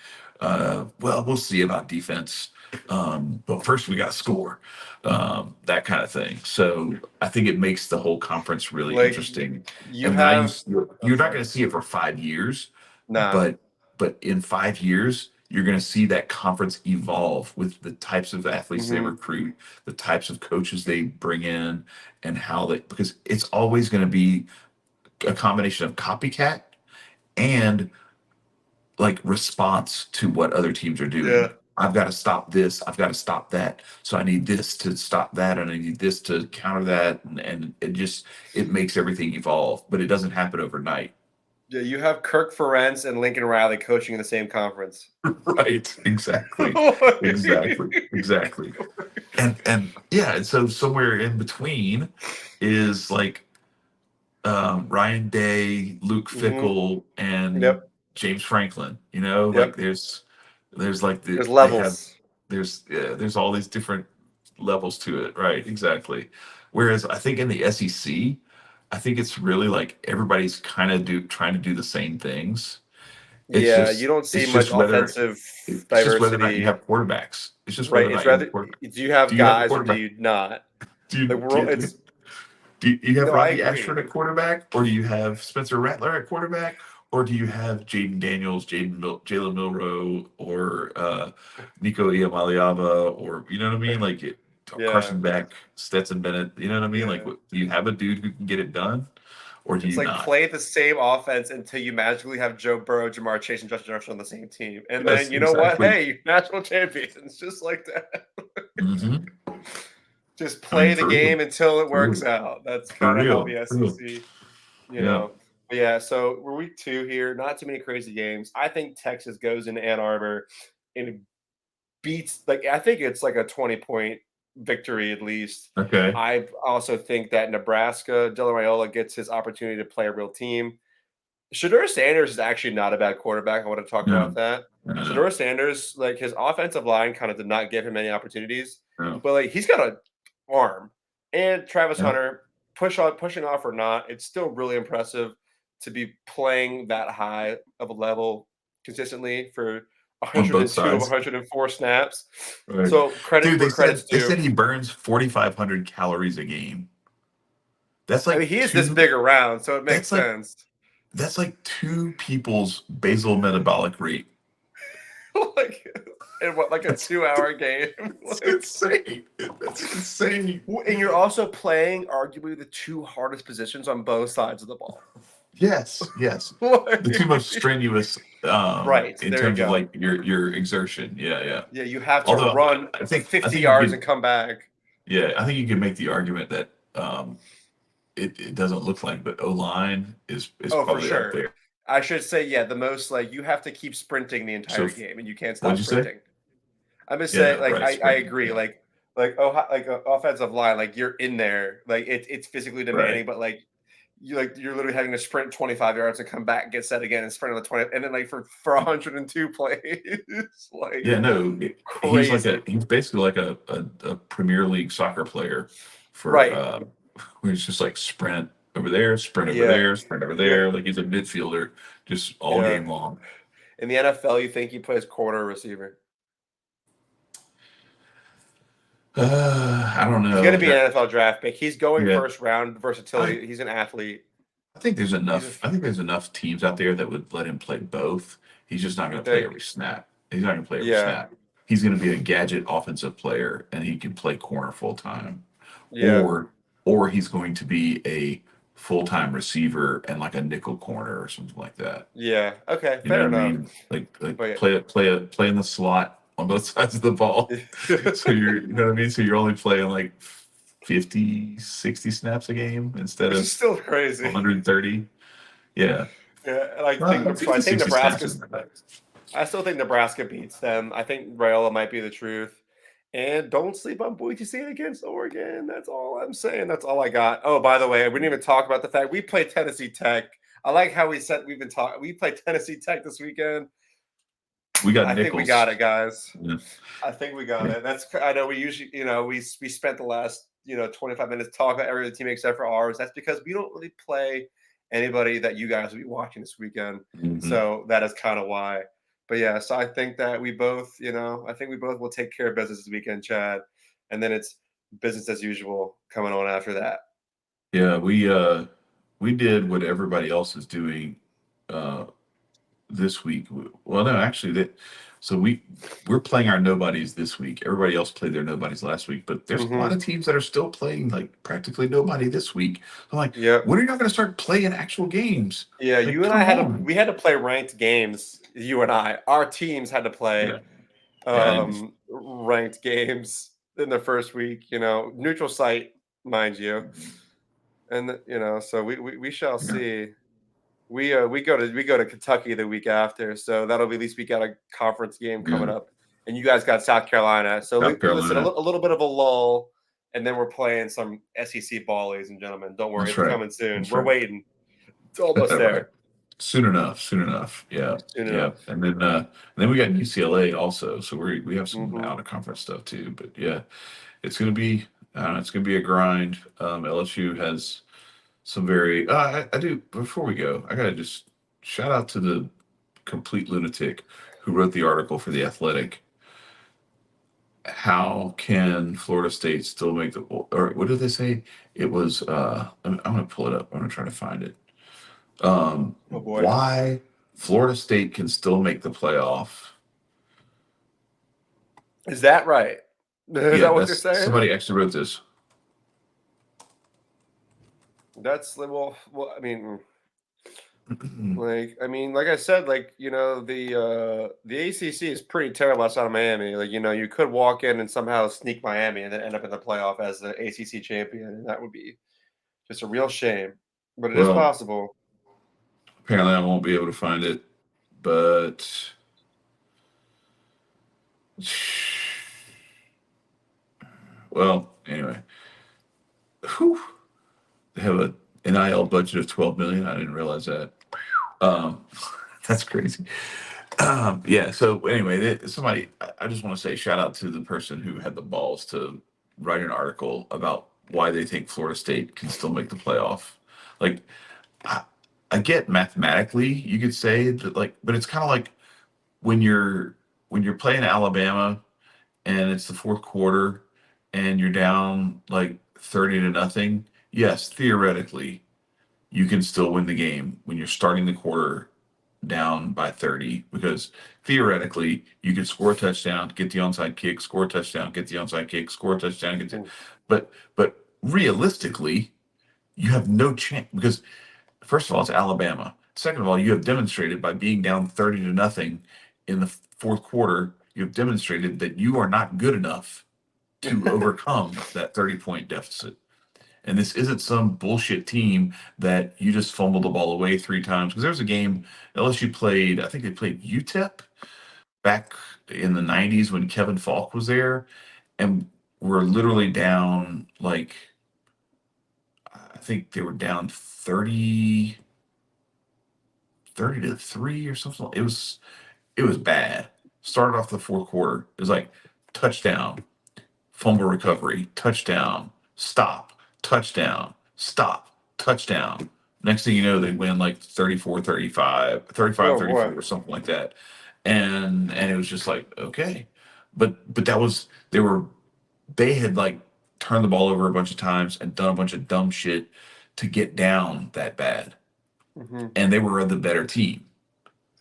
well, we'll see about defense. But first we got to score, that kind of thing. So I think it makes the whole conference really Like interesting. you And now have. Oh, you're not sorry. going to see it for 5 years, Nah. but in 5 years, you're going to see that conference evolve with the types of athletes they Hmm. recruit, the types of coaches they bring in, and how they, because it's always going to be a combination of copycat and like response to what other teams are doing. Yeah. I've got to stop this. I've got to stop that. So I need this to stop that, and I need this to counter that, and it just it makes everything evolve. But it doesn't happen overnight. Yeah. You have Kirk Ferentz and Lincoln Riley coaching in the same conference. Right? Exactly. Exactly. Exactly. And yeah, and so somewhere in between is like Ryan Day, Luke Hmm. Fickle, and Yep. James Franklin. You know, like Yep. there's like There's they have levels. there's all these different levels to it, right? Exactly. Whereas I think in the SEC, I think it's really like everybody's kind of trying to do the same things. It's Yeah. You just don't see it's much just whether offensive it's just whether or not you diversity. have quarterbacks. It's just whether Right. or It's not you have a rather, quarterback. do you have Do you have a guys or do quarterback? you not? Do you Like do we're you, it's do you have no, I Rodney Ashford agree. at quarterback, or do you have Spencer Rattler at quarterback, or do you have Jaden Daniels, Jalen Milrow, or Nico Iamaleava, or you know what I mean, like Yeah. Carson Beck, Stetson Bennett. You know what I mean? Like, Yeah. do you have a dude who can get it done, or do It's you like not? play the same offense until you magically have Joe Burrow, Jamar Chase, and Justin Jefferson on the same team. And then Yes, you know what? exactly. Hey, national champions. Just like that. Hmm. Just I mean, play the for real, game until it for works real, out. That's for kind of how real, the for real. SEC, you Yeah. know. But yeah, so we're week 2 here. Not too many crazy games. I think Texas goes into Ann Arbor and beats, like, I think it's like a 20-point victory at least. Okay. I also think that Nebraska, Dylan Raiola gets his opportunity to play a real team. Shador Sanders is actually not a bad quarterback. I want to talk about No. that. No. No. Shador Sanders, like his offensive line kind of did not give him any opportunities, No. but like he's got an arm. And Travis Yeah. Hunter, pushing off or not, it's still really impressive to be playing that high of a level consistently for On both 102 of sides. 104 snaps. Right. So credit Dude, where credit's they due. said he burns 4,500 calories a game. That's I mean, like he is this two big around, so it makes that's like sense. that's like two people's basal metabolic rate. Like in what, like a That's 2-hour game? that's Like insane. That's insane. and you're also playing arguably the two hardest positions on both sides of the ball. Yes, yes. The two most Like, strenuous right, in there you terms of go. like your exertion. Yeah, yeah. Yeah, you have to Although run I 50 think you yards could and come back. yeah, I think you could make the argument that it doesn't look like, but O line is Oh, for probably up sure. there. I should say, yeah, the most like you have to keep sprinting the So entire game and you can't stop what'd you say? sprinting. I'm just saying, Yeah, like right. I Sprinting. agree, Yeah. like offensive line, like you're in there, like it's physically Right. demanding, but like you're literally having to sprint 25 yards and come back, get set again, and sprint on the 20, and then like for 102 plays, like Yeah, no, crazy, he's basically like a Premier League soccer player for right? where he's just like sprint over there, sprint over Yeah, there, sprint over yeah, there. Like he's a midfielder just all yeah. game long. In the NFL, you think he plays corner or receiver? I don't He's going know. to be an NFL draft pick. He's going Yeah, first round I versatility. He's an athlete. I think there's He's a enough. I think there's enough teams out there that would let him play both. He's just not you going to play think? every snap. He's not going to play every Yeah, snap. He's going to be a gadget offensive player, and he can play corner full time, yeah, or he's going to be a full time receiver and like a nickel corner or something like that. yeah. Okay, You know fair what I enough. mean? Like But play in the slot on both sides of the ball. So you know what I mean? So you're only playing like 50, 60 snaps a game instead which is of still crazy. 130. Yeah. Yeah, and I think Well, 50, 60 snaps Nebraska's. isn't bad. I still think Nebraska beats them. I think Rayola might be the truth. And don't sleep on Boise State against Oregon. That's all I'm saying. That's all I got. Oh, by the way, we didn't even talk about the fact we play Tennessee Tech. I like how we've been talking. We play Tennessee Tech this weekend. We got I think we got Nichols. it, guys. Yeah. I think we got it. I know we usually, we spent the last 25 minutes talking about every other team except for ours. That's because we don't really play anybody that you guys will be watching this weekend. Mhm. So that is kind of why. But yeah, so I think that we both, I think we both will take care of business this weekend, Chad. And then it's business as usual coming on after that. Yeah, we did what everybody else is doing uh this week. Well, no, actually that so we're playing our nobodies this week. Everybody else played their nobodies last week, but there's a lot Mm-hmm. of teams that are still playing like practically nobody this week. I'm like, Yep. when are you not going to start playing actual games? Yeah, Like, you and come I on. we had to play ranked games. You and I, our teams had to play Yeah, yeah, and ranked games in the first week, neutral site, mind you. And so we shall yeah, see. We go to Kentucky the week after, so that'll be at least we got a conference game coming yeah. up, and you guys got South Carolina. So South listen, Carolina. a little bit of a lull, and then we're playing some SEC ball, ladies and gentlemen. Don't worry, That's it's right. coming soon. That's We're right. waiting. It's almost Right. there. Soon enough. Soon enough. Yeah. Soon Yeah. enough. And then we got UCLA also. So we have some Hmm. out of conference stuff too. But yeah, it's gonna be it's gonna be a grind. LSU has some very I do before we go, I gotta just shout out to the complete lunatic who wrote the article for the Athletic. How can Florida State still make the or what did they say? It was I'm gonna pull it up. I'm gonna try to find it. Oh boy, Why Florida State can still make the playoff. is that right? Is Yeah, that what they're that's saying? somebody actually wrote this. That's well. Like I said, the ACC is pretty terrible outside of Miami. Like you could walk in and somehow sneak Miami and then end up in the playoff as the ACC champion, and that would be just a real shame. But it is Well, possible. apparently I won't be able to find it, but well, anyway. Whew. They have a NIL budget of 12 million. I didn't realize that. Um, that's crazy. Yeah. So anyway, somebody, I just want to say shout out to the person who had the balls to write an article about why they think Florida State can still make the playoff. Like, I, I get mathematically, you could say that, like, but it's kind of like when you're playing Alabama and it's the fourth quarter and you're down like 30-0. Yes, theoretically, you can still win the game when you're starting the quarter down by 30 because theoretically you could score a touchdown, get the onside kick, score a touchdown, get the onside kick, score a touchdown, get the Mhm. but realistically, you have no chance because first of all, it's Alabama. Second of all, you have demonstrated by being down 30-0 in the fourth quarter, you have demonstrated that you are not good enough to overcome that 30-point deficit. And this isn't some bullshit team that you just fumbled the ball away three times. Because there was a game LSU played, I think they played UTEP back in the 90s when Kevin Falk was there. And we're literally down like, I think they were down 30-3 or something. It was bad. Started off the fourth quarter. It was like touchdown, fumble recovery, touchdown, stop, touchdown, stop, touchdown. Next thing you know, they win like 34-35, Oh 35-34 boy. or something like that. And it was just like, okay. But that was they had like turned the ball over a bunch of times and done a bunch of dumb shit to get down that bad. Hmm. And they were the better team.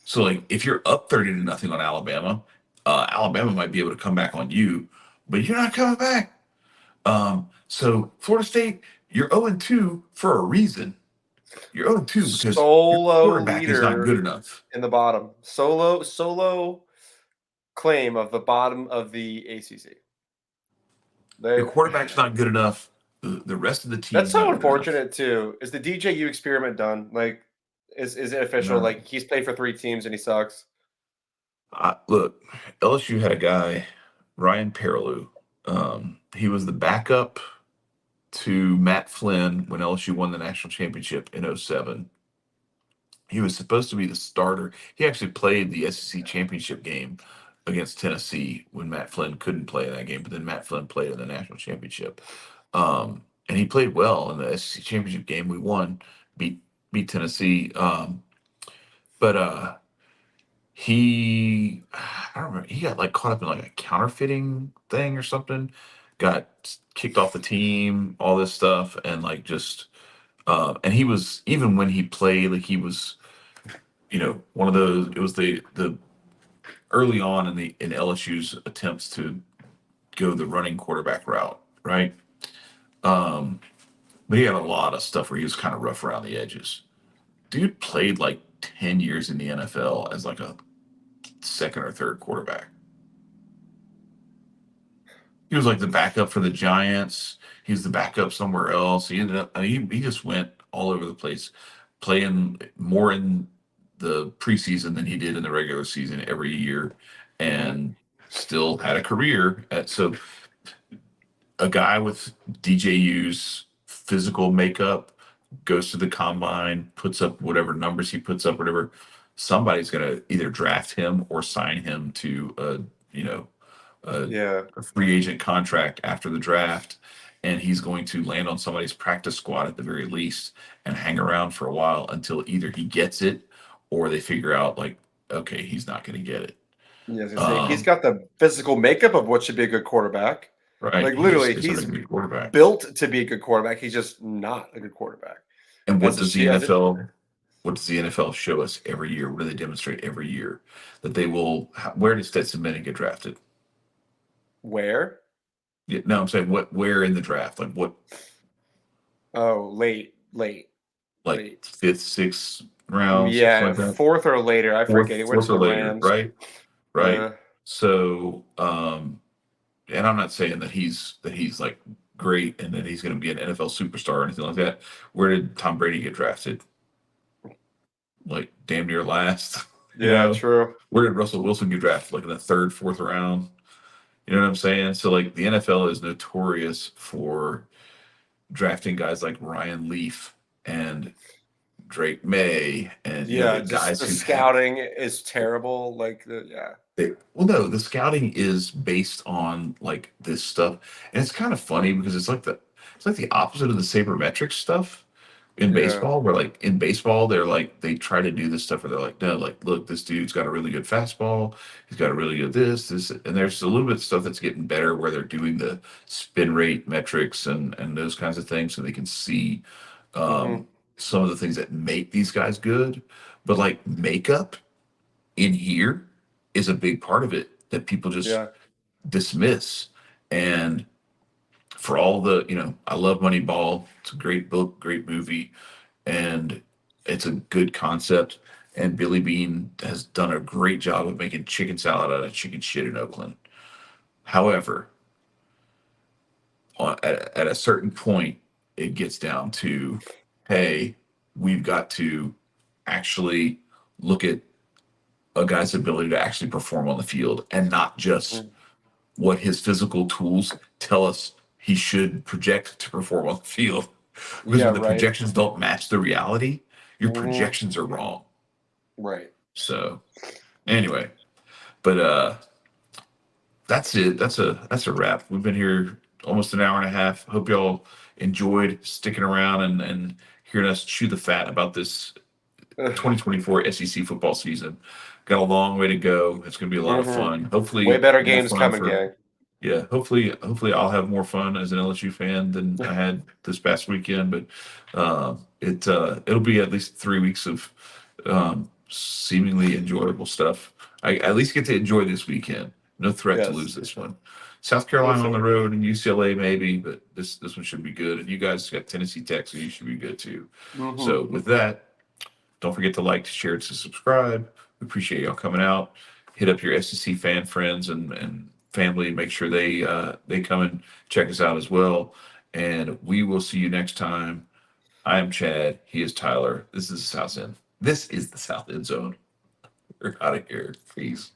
So like if you're up 30-0 on Alabama, Alabama might be able to come back on you, but you're not coming back. So Florida State, you're 0-2 for a reason. You're 0-2 because your Solo quarterback is not leader good enough. in the bottom. Solo claim of the bottom of the ACC. Your They quarterback's not good enough. The rest of the That's team's so not good enough. unfortunate too. Is the DJU experiment done? Like, is it official? No. Like, he's played for 3 teams and he sucks? Look, LSU had a guy, Ryan Perrilloux. He was the backup to Matt Flynn when LSU won the national championship in '07. He was supposed to be the starter. He actually played the SEC championship game against Tennessee when Matt Flynn couldn't play in that game, but then Matt Flynn played in the national championship. And he played well in the SEC championship game. We won, beat Tennessee. But I don't remember, he got like caught up in like a counterfeiting thing or something, got kicked off the team, all this stuff, and like just and he was, even when he played, like he was, one of those. It was the early on in LSU's attempts to go the running quarterback route, right? Um, but he had a lot of stuff where he was kind of rough around the edges. Dude played like 10 years in the NFL as like a second or third quarterback. He was like the backup for the Giants. He was the backup somewhere else. He ended up, I mean, he just went all over the place, playing more in the preseason than he did in the regular season every year, Mhm. and still had a career. So a guy with DJU's physical makeup goes to the combine, puts up whatever numbers he puts up, whatever. Somebody's going to either draft him or sign him to a, Yeah. a free agent contract after the draft, and he's going to land on somebody's practice squad at the very least and hang around for a while until either he gets it or they figure out like, okay, he's not going to get it. Yeah, I was gonna say, he's Um, got the physical makeup of what should be a good quarterback. right? Like, He just literally, isn't a he's good quarterback. built to be a good quarterback. He's just not a good quarterback. And As a she as it what does the NFL show us every year? What do they demonstrate every year? That they will. Where does Stetson Bennett get drafted? Where? Yeah, no, I'm saying where in the draft? Like what? Oh, late, late, Like late. fifth, sixth round, something Yeah, like that. 4th or later. I forget. He went Fourth to or the later, Rams. right? Right. Yeah. So, and I'm not saying that he's like great and that he's going to be an NFL superstar or anything like that. Where did Tom Brady get drafted? Like damn near last, you Yeah, know. true. Where did Russell Wilson get drafted? Like in the third, fourth round. You know what I'm saying? So like the NFL is notorious for drafting guys like Ryan Leaf and Drake May and Yeah, the just guys the who have scouting is terrible. Like, yeah. well, no, the scouting is based on like this stuff, and it's kind of funny because it's like the opposite of the sabermetrics stuff in Yeah. baseball. Where like in baseball, they're like they try to do this stuff where they're like, no, like look, this dude's got a really good fastball, he's got a really good this, and there's a little bit of stuff that's getting better where they're doing the spin rate metrics and those kinds of things, so they can see Mhm. um, some of the things that make these guys good, but like makeup in here is a big part of it that people just Yeah. dismiss. And for all I love Moneyball. It's a great book, great movie, and it's a good concept. And Billy Bean has done a great job of making chicken salad out of chicken shit in Oakland. However, at a certain point, it gets down to, hey, we've got to actually look at a guy's ability to actually perform on the field and not just Mm. what his physical tools tell us he should project to perform on the field. Because Yeah, when the right. projections don't match the reality, your Mhm. projections are wrong. Right. So anyway, but that's it. That's a wrap. We've been here almost an hour and a half. Hope y'all enjoyed sticking around and hearing us chew the fat about this 2024 SEC football season. Got a long way to go. It's going to be a lot of Mhm. fun. Way Hopefully, better more games fun coming, for gang. yeah. Hopefully, I'll have more fun as an LSU fan than I had this past weekend. But it'll be at least 3 weeks of seemingly enjoyable stuff. I at least get to enjoy this weekend. No threat to lose Yes. this one. South No, Carolina on the sir. road and UCLA maybe, but this one should be good. And you guys got Tennessee Tech, so you should be good too. Mhm. So with that, don't forget to like, to share, to subscribe. We appreciate y'all coming out. hit up your SEC fan friends and family, and make sure they come and check us out as well. And we will see you next time. I am Chad. He is Tyler. This is the South End. This is the South End Zone. We're out of here. Peace.